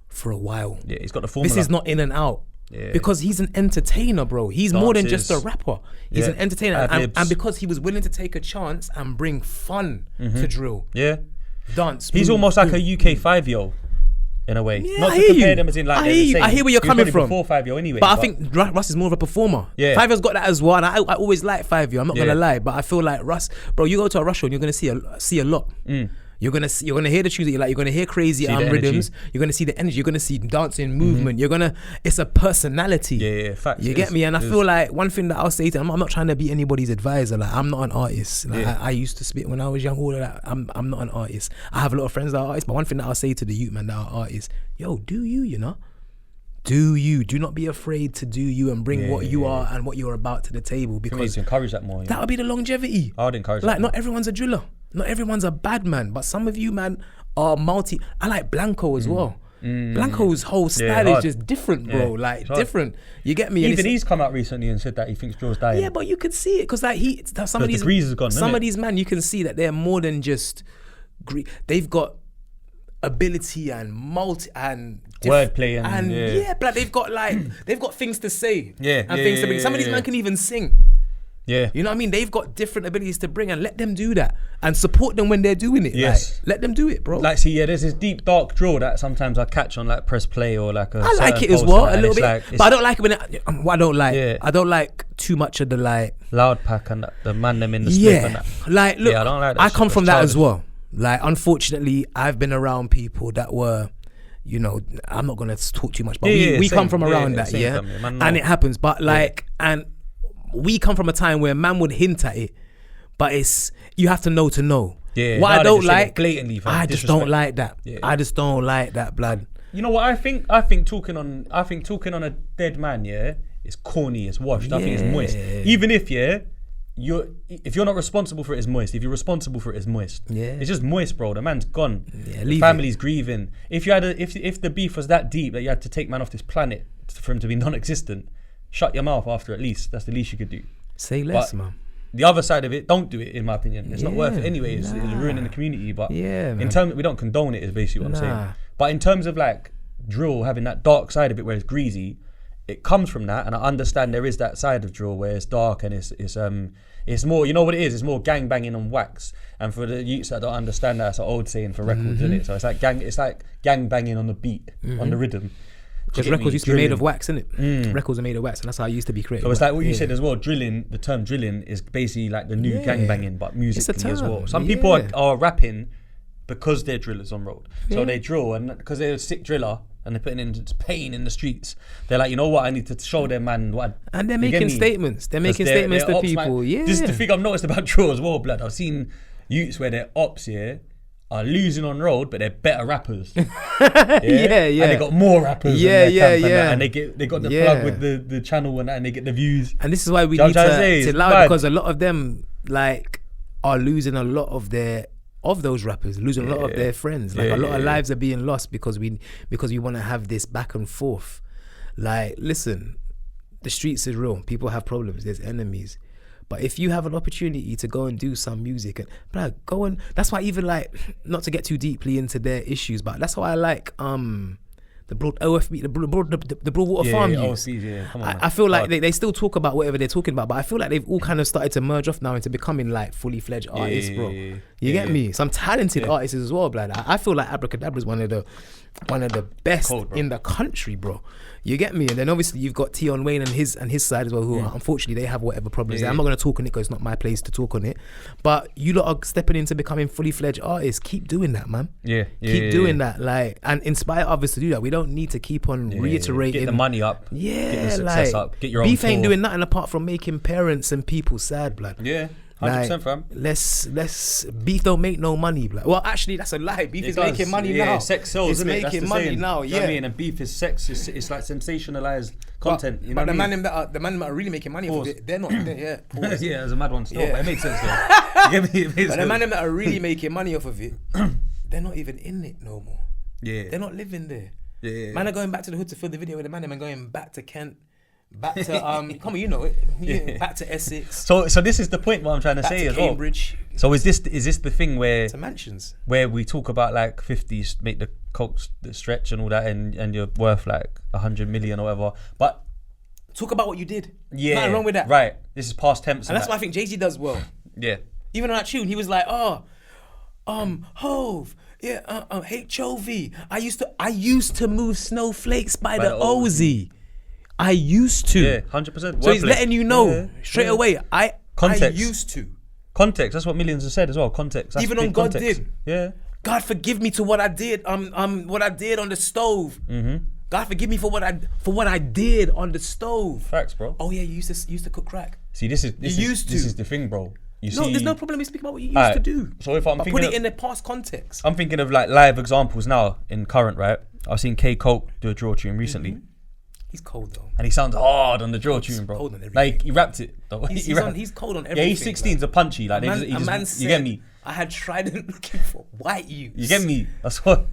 for a while. Yeah, he's got the formula. This is not in and out. Yeah. Because he's an entertainer, bro. He's more than just a rapper. He's an entertainer. And because he was willing to take a chance and bring fun to drill. Yeah. Dance. He's almost like a UK 5-year-old in a way. Yeah, not I to hear compare you. them as in like I they're hear the you. same. I hear where you're He was coming probably from. before 5-year anyway. But I think Russ is more of a performer. Yeah. 5-year's got that as well. And I always like 5-year. I'm not gonna lie, but I feel like Russ, bro. You go to a Rush show and you're gonna see a lot. You're gonna hear the tunes that you like. You're gonna hear crazy rhythms. You're gonna see the energy. You're gonna see dancing, movement. It's a personality. Yeah, facts. You get me? And I feel like one thing that I'll say to them, I'm not trying to be anybody's advisor. Like, I'm not an artist. Like, I used to spit when I was young. All of that. I'm not an artist. I have a lot of friends that are artists. But one thing that I'll say to the youth man that are artists, yo, do you know? Do you? Do not be afraid to do you and bring what you are and what you're about to the table, because to encourage that more. that'll be the longevity. I would encourage like that. Not everyone's a driller. Not everyone's a bad man, but some of you, man, are multi. I like Blanco as well. Blanco's whole style is just different, bro. Like different. You get me? Even he's come out recently and said that he thinks drill's dying. Yeah, but you could see it because like some of these the grease is gone, some of these man, you can see that they're more than just they've got ability and wordplay and but they've got things to say. Yeah, and things to bring. Some of these men can even sing. Yeah. You know what I mean? They've got different abilities to bring, and let them do that and support them when they're doing it. Yes. Like, let them do it, bro. Like, see, there's this deep, dark drill that sometimes I catch on like Press Play or like a I like it as well, a little bit. But I don't like it when what I don't like. I don't like too much of the like loud pack and the man them in the slip and that. Like, look, I don't like that I shit. come from That's that as childish. well. Like, unfortunately, I've been around people that were, you know, I'm not gonna talk too much, but we come from around that, and it happens. But like, and we come from a time where man would hint at it, but you have to know. Yeah, what I don't like, blatantly, I just don't like that. Yeah. I just don't like that, blood. You know what I think? Talking on a dead man, it's corny, it's washed. I think it's moist. Even if if you're not responsible for it, it's moist. If you're responsible for it, it's moist. Yeah. It's just moist, bro. The man's gone. Yeah, the family's grieving. If you had if the beef was that deep that you had to take man off this planet for him to be non-existent, shut your mouth after at least. That's the least you could do. Say less, but man. The other side of it, don't do it, in my opinion. It's not worth it anyway. It's ruining the community. But in terms, we don't condone it, is basically what I'm saying. But in terms of like drill having that dark side of it where it's greasy, it comes from that, and I understand there is that side of drill where it's dark and it's more, you know what it is? It's more gang banging on wax. And for the youths that don't understand that, it's an old saying for records, isn't it? So it's like gang banging on the beat, on the rhythm. Because records used to be made of wax, innit? Records are made of wax, and that's how it used to be created. So it's like what you said as well. Drilling, the term drilling is basically like the new gang banging, but musically as well. Some people are rapping because they're drillers on road. So they drill, and because they're a sick driller and they're putting in pain in the streets, they're like, you know what, I need to show them, man, what. And they're making statements. They're making statements to people. Man. This is the thing I've noticed about drill as well, blood. I've seen youths where their ops are losing on road, but they're better rappers. And they got more rappers. And they got the plug with the channel and they get the views. And this is why we need to allow, because a lot of them like are losing a lot of those rappers, losing a lot of their friends. Like a lot of lives are being lost because we want to have this back and forth. Like, listen, the streets is real. People have problems. There's enemies. But if you have an opportunity to go and do some music, and go and that's why, even like, not to get too deeply into their issues, but that's why I like the broad OFB, the Broadwater Farm youths. I feel like they still talk about whatever they're talking about, but I feel like they've all kind of started to merge off now into becoming like fully fledged artists, bro. You get me? Some talented artists as well, blood. I feel like Abracadabra is one of the best in the country, bro. You get me? And then obviously you've got Tion Wayne and his side as well, who unfortunately they have whatever problems there. I'm not going to talk on it because it's not my place to talk on it. But you lot are stepping into becoming fully fledged artists. Keep doing that, man. Keep doing that, like, and inspire others to do that. We don't need to keep on reiterating. Get the money up. Get the success up. Get your own beef tour. ain't doing nothing apart from making parents and people sad, blood. 100%, fam. Let's beef don't make no money, blood. Well, actually, that's a lie. Beef is making money now. Sex sells, it's isn't it? making money now. You know what I mean? And beef is sex. It's like sensationalized content. You know but what the I mean? man that are really making money off it, they're not. There's a mad one still, but it makes sense though. You get me? But the man that are really making money off of it, they're not even in it no more. They're not living there. Man are going back to the hood to film the video with the man. Man going back to Kent, back to come on, you know it. Back to Essex. So this is the point. What I'm trying to say as well. Cambridge. So is this the thing where to mansions where we talk about like 50s make the coke stretch and all that, and you're worth like 100 million or whatever, but talk about what you did. Yeah, nothing wrong with that. Right. This is past tense, and that's what I think Jay-Z does well. Yeah. Even on that tune, he was like, Hove, HOV. I used to move snowflakes by the OZ. I used to. Yeah, 100%. So he's letting you know straight away. Context. I used to. Context. That's what millions have said as well. Context. That's even on God did. Yeah. God forgive me to what I did. What I did on the stove. Mm-hmm. God forgive me for what I did on the stove. Facts, bro. Oh yeah, you used to cook crack. See, this is the thing, bro. There's no problem in speaking about what you used to do. So if I'm but thinking put it in the past context. I'm thinking of like live examples now in current, right? I've seen K Coke do a drill tune recently. Mm-hmm. He's cold though. And he sounds hard on the drill tune, bro. Cold on everything. Like he rapped it though. He's cold on everything. Yeah, he's 16's a punchy. Like a man said, you get me? I had tried looking for white youths. You get me? That's what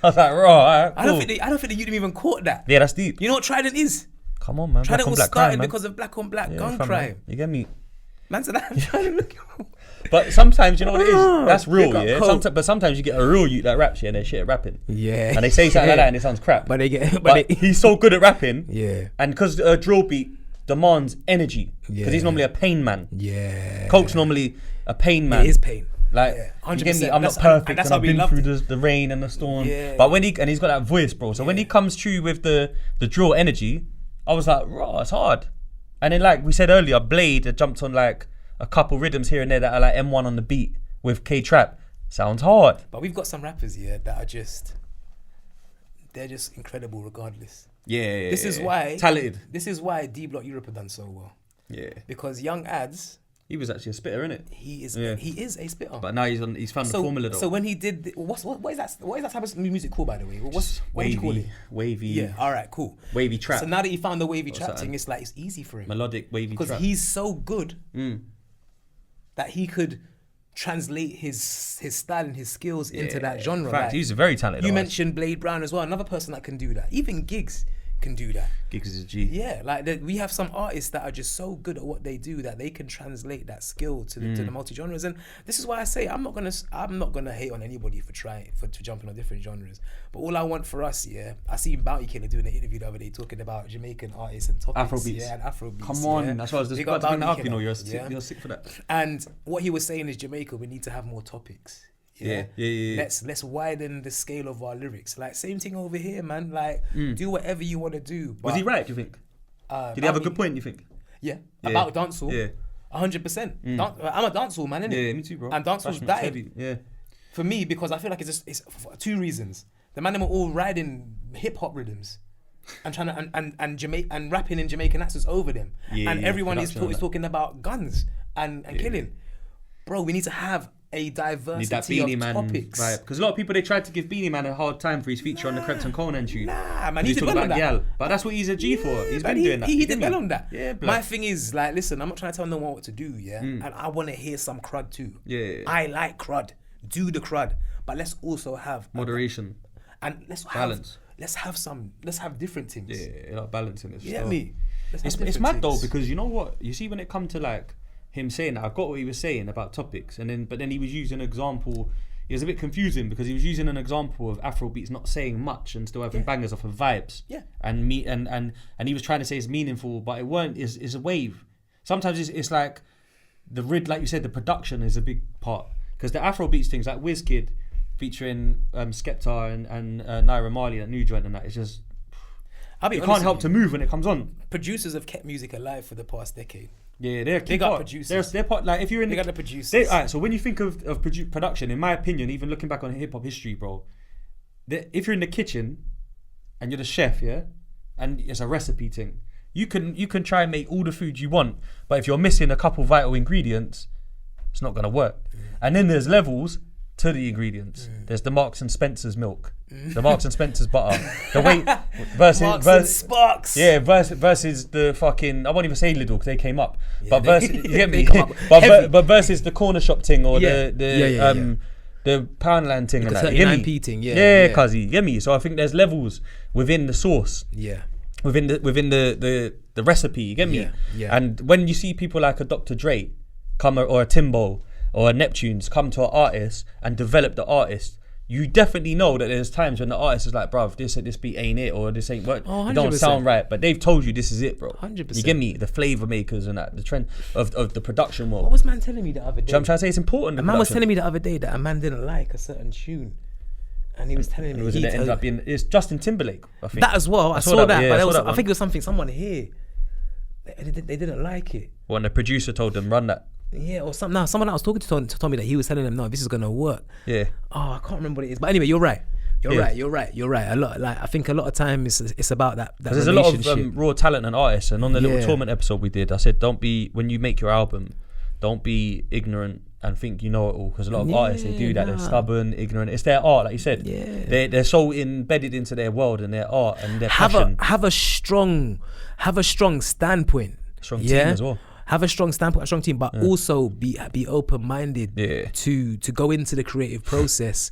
I was like, right, cool. I don't think the youth even caught that. Yeah, that's deep. You know what Trident is? Come on, man. Trident was started crime, because of black on black gun crime. Man. You get me? Man said I'm trying to look. But sometimes you know what it is. That's real, yeah. But sometimes you get a real youth that raps, yeah, and they're shit at rapping. Yeah. And they say something like that, and it sounds crap. But he's so good at rapping. Yeah. And because a drill beat demands energy, because he's normally a pain man. Yeah. Coke's normally a pain man. It is pain. Like, you get me? I'm not perfect, and I've been through the rain and the storm. Yeah. But he's got that voice, bro. So when he comes through with the drill energy, I was like, raw, it's hard. And then like we said earlier, Blade had jumped on like a couple rhythms here and there that are like M1 on the beat with K-Trap. Sounds hard. But we've got some rappers here that are they're just incredible regardless. Yeah. This is why talented. This is why D Block Europe have done so well. Yeah. Because Young Ads, he was actually a spitter, innit? He is a spitter. But now he's found the formula though. So when he did what is that type of music called, by the way? What do you call it? Wavy. Yeah, all right, cool. Wavy trap. So now that he found the wavy trap thing, it's like it's easy for him. Melodic wavy trap. Because he's so good that he could translate his style and his skills into that genre. In fact, he's a very talented You artist. mentioned Blade Brown as well, another person that can do that. Even Giggs can do that. Giggs is a G. Yeah, like we have some artists that are just so good at what they do that they can translate that skill to the multi genres. And this is why I say I'm not gonna hate on anybody for jumping on different genres. But all I want for us, I see Bounty Killer doing an interview the other day talking about Jamaican artists and topics. Afrobeats. Yeah, and Afrobeats. Come on, that's what I was just about to bring that up. You know, you're sick for that. And what he was saying is Jamaica, we need to have more topics. Yeah. Let's widen the scale of our lyrics. Like same thing over here, man. Like do whatever you want to do. Was he right? Do you think? Did he have a good point? You think? Yeah. About dancehall. Yeah. 100%. I'm a dancehall man, innit? Yeah, me too, bro. And dancehall's dying. Yeah. For me, because I feel like it's for two reasons. The man them are all riding hip hop rhythms. And trying to and rapping in Jamaican accents over them. And everyone is talking about guns and killing. Bro, we need to have a diversity of topics. Right, because a lot of people, they tried to give Beanie Man a hard time for his feature on the Krept and Conan tune. Nah, man, he did well on that. But that's what he's a G for. He's been doing that. He did well on that. Yeah, my thing is, like, listen, I'm not trying to tell no one what to do, and I want to hear some crud too. Yeah. I like crud. Do the crud. But let's also have moderation. And let's balance. Let's have different things. Yeah, like balancing it. You get me? It's mad though, because you know what? You see when it comes to like him saying that, I got what he was saying about topics, but then he was using an example. It was a bit confusing because he was using an example of Afrobeats not saying much and still having bangers off of vibes. Yeah. And he was trying to say it's meaningful, but it weren't. It's a wave. Sometimes it's like like you said, the production is a big part, because the Afrobeats things like Wizkid featuring Skepta and Naira Marley, that new joint, and that, it's just you can't help to move when it comes on. Producers have kept music alive for the past decade. Yeah, they're big up producers. They're part, like if you're in the producers. Alright, so when you think of production, in my opinion, even looking back on hip hop history, bro, if you're in the kitchen and you're the chef, and it's a recipe thing, you can try and make all the food you want, but if you're missing a couple vital ingredients, it's not gonna work. And then there's levels to the ingredients. There's the Marks and Spencer's milk, the Marks and Spencer's butter, the weight versus Sparks. Yeah, versus the fucking, I won't even say Lidl because they came up, but versus you get me, but versus the corner shop thing or the Poundland thing and that. 39p thing, yeah, cuz you get me. So I think there's levels within the sauce. Yeah. Within the recipe, you get me? Yeah. And when you see people like a Dr. Dre come or a Timbo or a Neptunes come to an artist and develop the artist, you definitely know that there's times when the artist is like, bruv, this beat ain't it, or this ain't what, it don't sound right, but they've told you this is it, bro. 100%. You get me? The flavor makers and that, the trend of the production world. What was man telling me the other day? I'm trying to say it's important. A man was telling me the other day that a man didn't like a certain tune. And he was telling me it ended up being, it's Justin Timberlake, I think. That as well. I saw that, yeah, but I think it was someone here. They didn't like it. When the producer told them run that. Yeah, or something. No, someone I was talking to told me that he was telling them, no, this is gonna work. Yeah. Oh, I can't remember what it is. But anyway, you're right. You're right. A lot, like I think a lot of time it's about that there's a lot of raw talent and artists, and on the little Torment episode we did, I said, when you make your album, don't be ignorant and think you know it all, because a lot of artists, they do that. They're stubborn, ignorant. It's their art, like you said. Yeah. They're so embedded into their world and their art and their passion. Have a strong standpoint. Strong team as well. Have a strong standpoint, a strong team, but also be open-minded to go into the creative process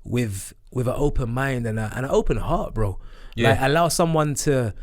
with an open mind and an open heart, bro. Like allow someone to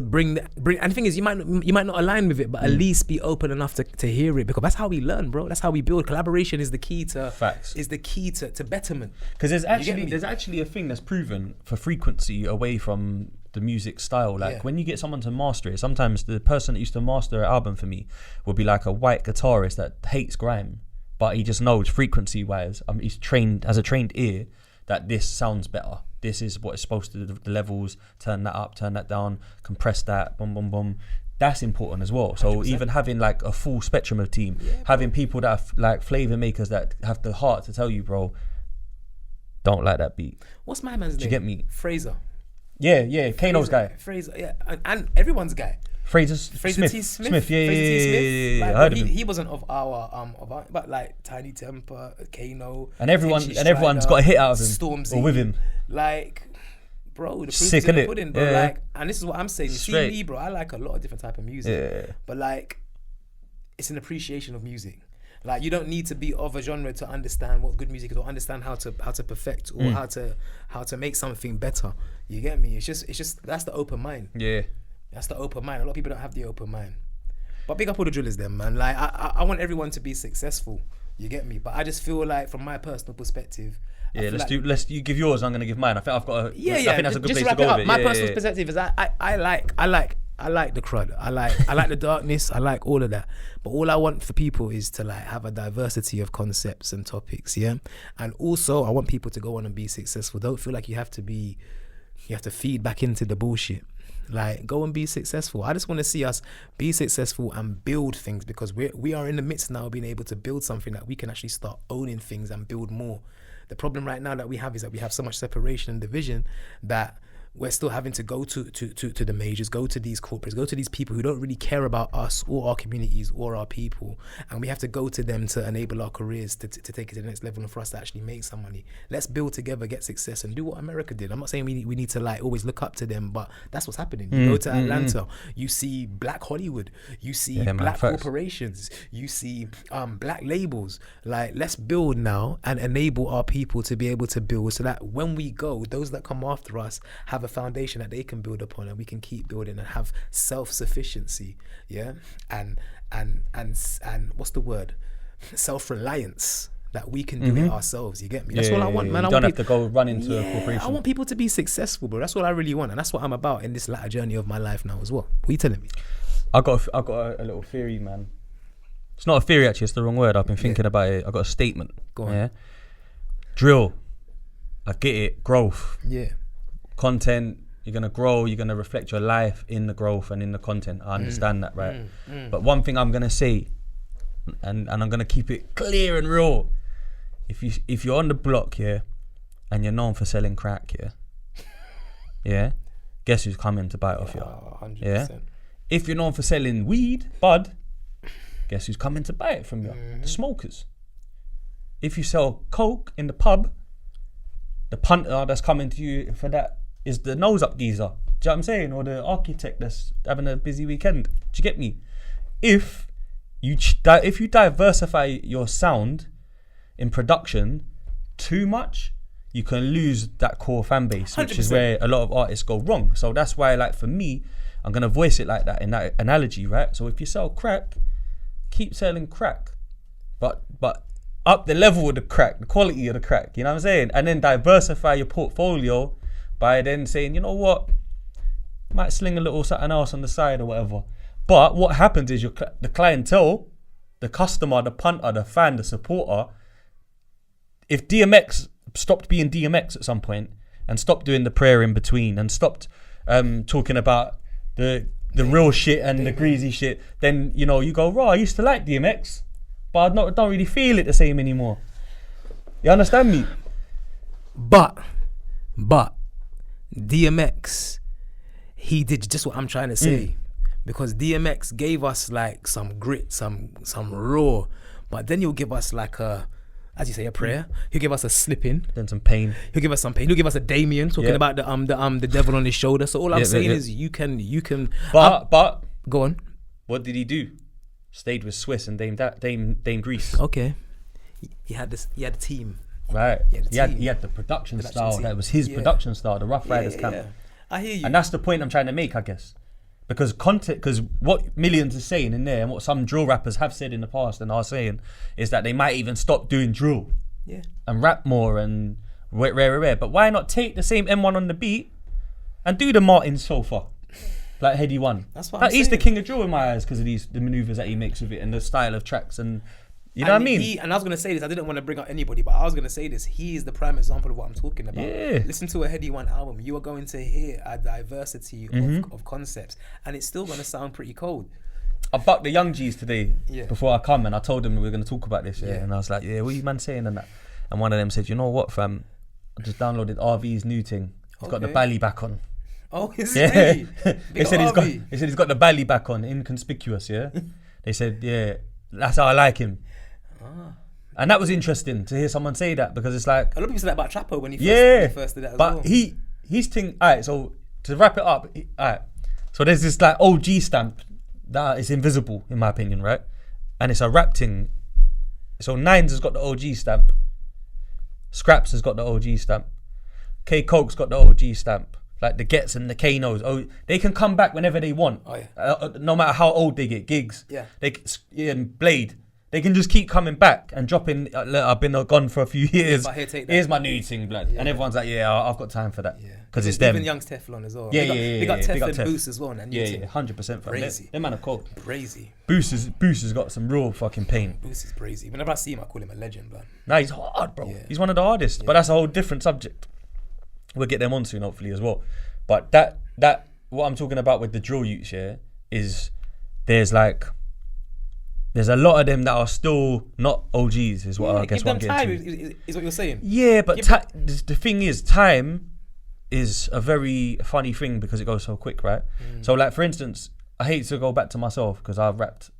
bring. And the thing is, you might not align with it, but at least be open enough to hear it, because that's how we learn, bro. That's how we build. Collaboration is the key to facts. Is the key to betterment. Because there's actually a thing that's proven for frequency away from the music style. Like when you get someone to master it, sometimes the person that used to master an album for me would be like a white guitarist that hates grime, but he just knows frequency wise, he's trained as a trained ear that this sounds better. This is what it's supposed to do, the levels, turn that up, turn that down, compress that, boom, boom, boom. That's important as well. So 100%. Even having like a full spectrum of team, having people that are like flavor makers that have the heart to tell you, bro, don't like that beat. What's my man's name? Do you get me? Fraser. Yeah, Kano's guy. Fraser, yeah, and everyone's guy. Fraser Smith. Yeah, Like, I heard of him. He wasn't of our but like Tiny Temper, Kano, and everyone's got a hit out of him, Stormzy, or with him. Like, bro, the proof sick, is in the innit? pudding, bro. Yeah. Like, and this is what I'm saying. See me, bro. I like a lot of different type of music, but like, it's an appreciation of music. Like, you don't need to be of a genre to understand what good music is, or understand how to perfect, or how to make something better. You get me? It's just that's the open mind. Yeah. That's the open mind. A lot of people don't have the open mind. But big up all the drillers then, man. Like, I want everyone to be successful. You get me? But I just feel like, from my personal perspective, let's you give yours, I'm gonna give mine. I think I've got a I think that's a good just place to go with it. My personal perspective is I like the crud. I like the darkness. I like all of that. But all I want for people is to like have a diversity of concepts and topics, yeah? And also I want people to go on and be successful. Don't feel like you have to feed back into the bullshit. Like, go and be successful. I just want to see us be successful and build things, because we are in the midst now of being able to build something that we can actually start owning things and build more. The problem right now that we have is that we have so much separation and division that we're still having to go to the majors, go to these corporates, go to these people who don't really care about us or our communities or our people, and we have to go to them to enable our careers to take it to the next level and for us to actually make some money. Let's build together, get success, and do what America did. I'm not saying we need to like always look up to them, but that's what's happening. You go to Atlanta, you see black Hollywood, you see black corporations, you see black labels. Like, let's build now and enable our people to be able to build, so that when we go, those that come after us have a foundation that they can build upon, and we can keep building and have self-sufficiency, and what's the word, self-reliance, that we can do it ourselves. You get me? That's all I want, man. You don't have to go run into a corporation. I want people to be successful, bro. That's what I really want, and that's what I'm about in this latter journey of my life now as well. What are you telling me? I got a little theory, man. It's not a theory, actually. It's the wrong word. I've been thinking about it. I got a statement. Go on. Yeah. Drill. I get it. Growth. Yeah. Content, you're going to grow, you're going to reflect your life in the growth and in the content. I understand that, right? But one thing I'm going to say, and I'm going to keep it clear and real, if you're on the block, and you're known for selling crack, guess who's coming to buy it off you? 100%. Yeah? If you're known for selling weed, bud, guess who's coming to buy it from you? The smokers. If you sell coke in the pub, the punter that's coming to you for that is the nose up geezer. Do you know what I'm saying? Or the architect that's having a busy weekend. Do you get me? If you diversify your sound in production, too much, you can lose that core fan base, 100%. which is where a lot of artists go wrong. So that's why, like, for me, I'm going to voice it like that in that analogy, right? So if you sell crack, keep selling crack, but up the level of the crack, the quality of the crack, you know what I'm saying? And then diversify your portfolio by then saying, you know what, might sling a little something else on the side or whatever. But what happens is the clientele, the customer, the punter, the fan, the supporter, if DMX stopped being DMX at some point and stopped doing the prayer in between and stopped talking about the real shit and the greasy shit, then, you know, you go, I used to like DMX, but I don't really feel it the same anymore. You understand me? But DMX, he did just what I'm trying to say. Because DMX gave us like some grit, some raw, but then he'll give us like a, as you say, a prayer. He'll give us a slipping, then some pain. He'll give us some pain. He'll give us a Damien talking about the devil on his shoulder. So all I'm saying is you can. But go on. What did he do? Stayed with Swiss and Dame Grease. Okay, he had this. He had a team. Right. He had the production style. Team. That was his production style. The Rough Riders camp. Yeah. I hear you. And that's the point I'm trying to make, I guess. Because what Millions is saying in there, and what some drill rappers have said in the past and are saying, is that they might even stop doing drill, and rap more and rare. But why not take the same M1 on the beat and do the Martin Sofa, like Heady One? That's what I'm saying. He's the king of drill in my eyes because of the maneuvers that he makes with it and the style of tracks and. You know what I mean? And I was going to say this, I didn't want to bring up anybody, but I was going to say this. He is the prime example of what I'm talking about. Yeah. Listen to a Heady One album. You are going to hear a diversity of concepts, and it's still going to sound pretty cold. I bucked the young G's today before I come, and I told them we were going to talk about this. And I was like, what are you man saying and that? And one of them said, you know what, fam? I just downloaded RV's new thing. He's got the belly back on. Oh, is it really? They said he's got the belly back on, inconspicuous, They said, that's how I like him. And that was interesting to hear someone say that, because it's like, a lot of people said that about Trappo when he first did that as well. But his thing, alright, so to wrap it up, so there's this like OG stamp that is invisible in my opinion, right? And it's a rap thing. So Nines has got the OG stamp, Scraps has got the OG stamp, K Coke's got the OG stamp, like the Gets and the Kanos. They can come back whenever they want. No matter how old they get, Gigs. And Blade. They can just keep coming back and dropping. I've been gone for a few years. Here's my new thing, blood. And everyone's like, I've got time for that. Because it's them. Even Young's Teflon as well. They got Tef and Boost as well. 100%. Crazy. Them man are cold. Crazy. Boost has got some real fucking pain. Boost is crazy. Whenever I see him, I call him a legend, blood. Nah, he's hard, bro. He's one of the hardest. But that's a whole different subject. We'll get them on soon, hopefully, as well. But that what I'm talking about with the drill youths, is there's a lot of them that are still not OGs, is what I guess what I'm getting to. Is what you're saying. Yeah, but the thing is, time is a very funny thing because it goes so quick, right? So, like, for instance, I hate to go back to myself because I've rapped.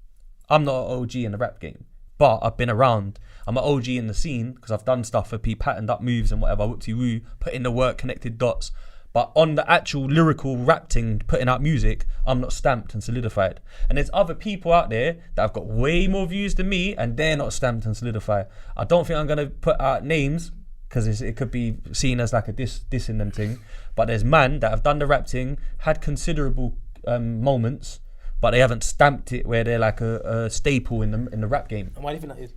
I'm not an OG in the rap game, but I've been around. I'm an OG in the scene because I've done stuff for people, patterned up moves and whatever, Witj Usyk, put in the work, connected dots. But on the actual lyrical rap thing, putting out music, I'm not stamped and solidified. And there's other people out there that have got way more views than me and they're not stamped and solidified. I don't think I'm going to put out names because it could be seen as like a diss in them thing. But there's man that have done the rap thing, had considerable moments, but they haven't stamped it where they're like a staple in the rap game. And why do you think that is?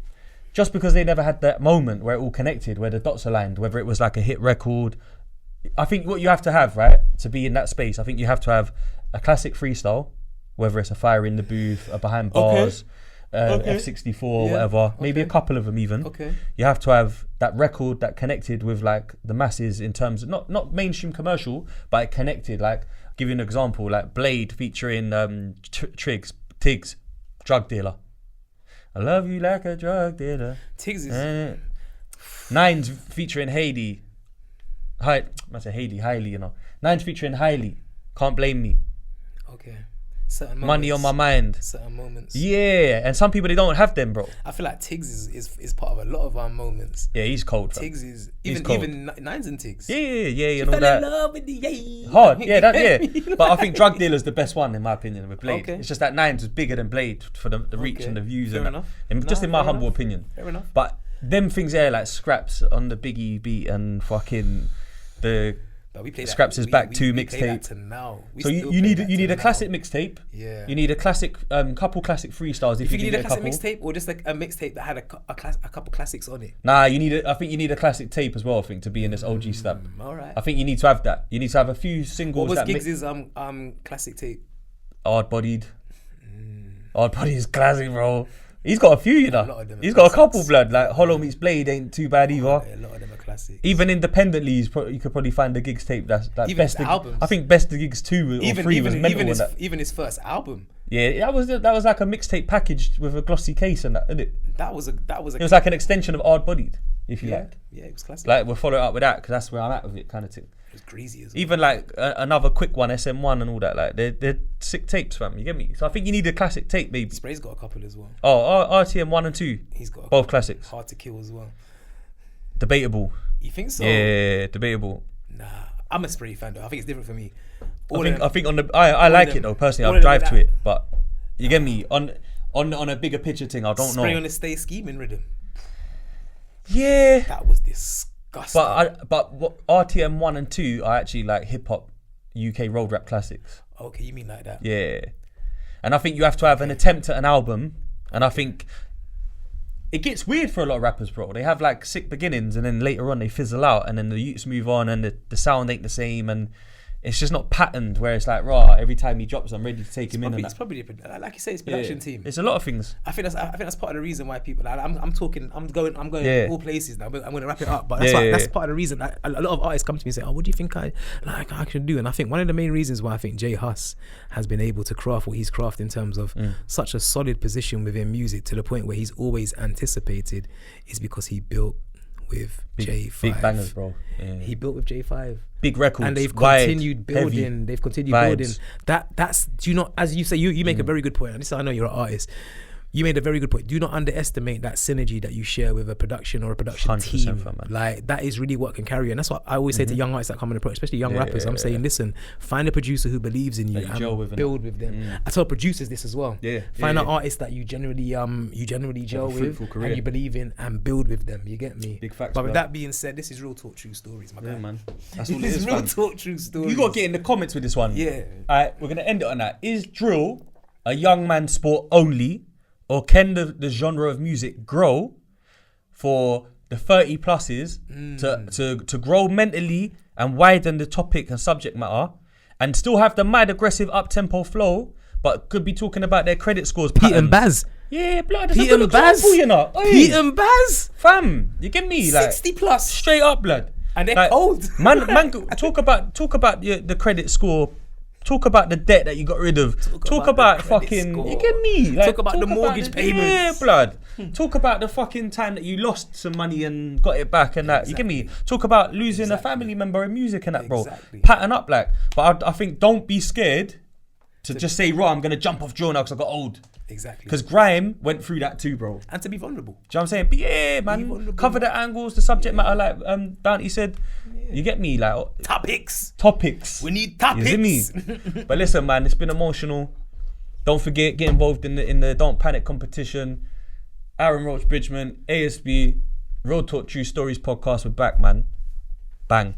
Just because they never had that moment where it all connected, where the dots aligned, whether it was like a hit record. I think what you have to have, right, to be in that space, I think you have to have a classic freestyle, whether it's a fire in the booth, a behind bars, F64, whatever, maybe a couple of them even. You have to have that record that connected with like the masses in terms of not mainstream commercial, but it connected. Like, I'll give you an example, like Blade featuring Tiggs, drug dealer. I love you like a drug dealer. Tiggs is... Nines featuring Hailey. I say Hailey, you know. Nines featuring Hailey. Can't blame me. Okay. Certain moments. Money on my mind. Certain moments. Yeah, and some people, they don't have them, bro. I feel like Tiggs is part of a lot of our moments. Yeah, he's cold. Tiggs is even Nines and Tiggs. Yeah, and all that. In love with the hard, But I think Drug Dealer's the best one in my opinion with Blade. It's just that Nines was bigger than Blade for the reach and the views. Fair enough. Just in my humble opinion. Fair enough. But them things there, like Scraps on the Biggie beat and fucking the Scraps is Back 2 mixtape. So you need a classic mixtape. Yeah. You need a classic, couple classic freestyles. If you need a classic couple. mixtape or just like a mixtape that had a couple classics on it. Nah, I think you need a classic tape as well. I think to be in this OG stab. All right. I think you need to have that. You need to have a few singles. What was Giggs' classic tape? Hard Bodied. Hard Bodied is classic, bro. He's got a few, you know. He's got a couple, blood. Like Hollow Meets Blade ain't too bad either. A lot of them are classics. Even independently, you could probably find the Giggs tape. That's like best. Albums. I think Best of Giggs 2 or 3 was mental. Even his first album. Yeah, that was like a mixtape packaged with a glossy case and that, isn't it? That was It was like an extension of Hard Bodied, if you like. Yeah, it was classic. Like we'll follow it up with that because that's where I'm at with it, kind of thing. It was crazy as well. Even like another quick one, SM1 and all that. Like they're sick tapes, fam. You get me? So I think you need a classic tape, maybe. Spray's got a couple as well. Oh, RTM 1 and 2. He's got both classics. Hard to Kill as well. Debatable. You think so? Yeah, debatable. Nah, I'm a Spray fan though. I think it's different for me. I think on the I like it though personally. I'll drive to it, but you get me on a bigger picture thing. I don't know. Spray on the Stay Scheming rhythm. Yeah, that was disgusting. But what RTM 1 and 2 are actually like hip hop UK road rap classics. Okay, you mean like that? Yeah, and I think you have to have an attempt at an album, and I think it gets weird for a lot of rappers, bro. They have like sick beginnings, and then later on they fizzle out, and then the youths move on, and the sound ain't the same, and it's just not patterned. Where it's like, raw, every time he drops, I'm ready to take him in. It's probably like you say, it's production team. It's a lot of things. I think that's part of the reason why people. Like, I'm going all places now. I'm going to wrap it up, but that's part of the reason. A lot of artists come to me and say, "Oh, what do you think I can do?" And I think one of the main reasons why I think J Hus has been able to craft what he's crafted in terms of such a solid position within music to the point where he's always anticipated is because he built with J5. Big bangers, bro. Yeah. He built with J5. Big records. And they've wide, continued building. Heavy, they've continued vibes. building. That's, do you not, as you say, you make a very good point. And this, I know you're an artist. You made a very good point. Do not underestimate that synergy that you share with a production or a production team. Like, that is really what can carry you. And that's what I always say to young artists that come in the project, especially young rappers. I'm saying, listen, find a producer who believes in you and build with them. I tell producers this as well. Find an artist that you generally gel with and you believe in and build with them. You get me? Big facts. But with that being said, this is Real Talk True Stories, my guy. Man. That's all it is, Real Talk True Stories. You got to get in the comments with this one. Yeah. Alright, we're going to end it on that. Is drill a young man's sport only? Or can the genre of music grow for the 30 pluses to grow mentally and widen the topic and subject matter and still have the mad aggressive up-tempo flow, but could be talking about their credit scores patterns? Pete and Baz. Yeah, blood. That's Pete a good example, you know. Pete and Baz. Fam, you get me? 60 plus. Straight up, blood. And they're cold. Man, talk about the credit score. Talk about the debt that you got rid of. Talk about fucking score. You get me? Like, talk about the mortgage payments. Yeah, blood. Talk about the fucking time that you lost some money and got it back and that. Exactly. You get me? Talk about losing a family member in music and that, bro. Pattern up, like. But I think don't be scared to just say, right, I'm gonna jump off drill now because I got old. Exactly. Because Grime went through that too, bro. And to be vulnerable. Do you know what I'm saying? But yeah, man. Cover the angles, the subject matter, like Bounty said. You get me? Like topics. We need topics. You see me? But listen, man, it's been emotional. Don't forget, get involved in the Don't Panic competition. Aaron Roach Bridgeman, ASB, Real Talk True Stories podcast. We're back, man. Bang.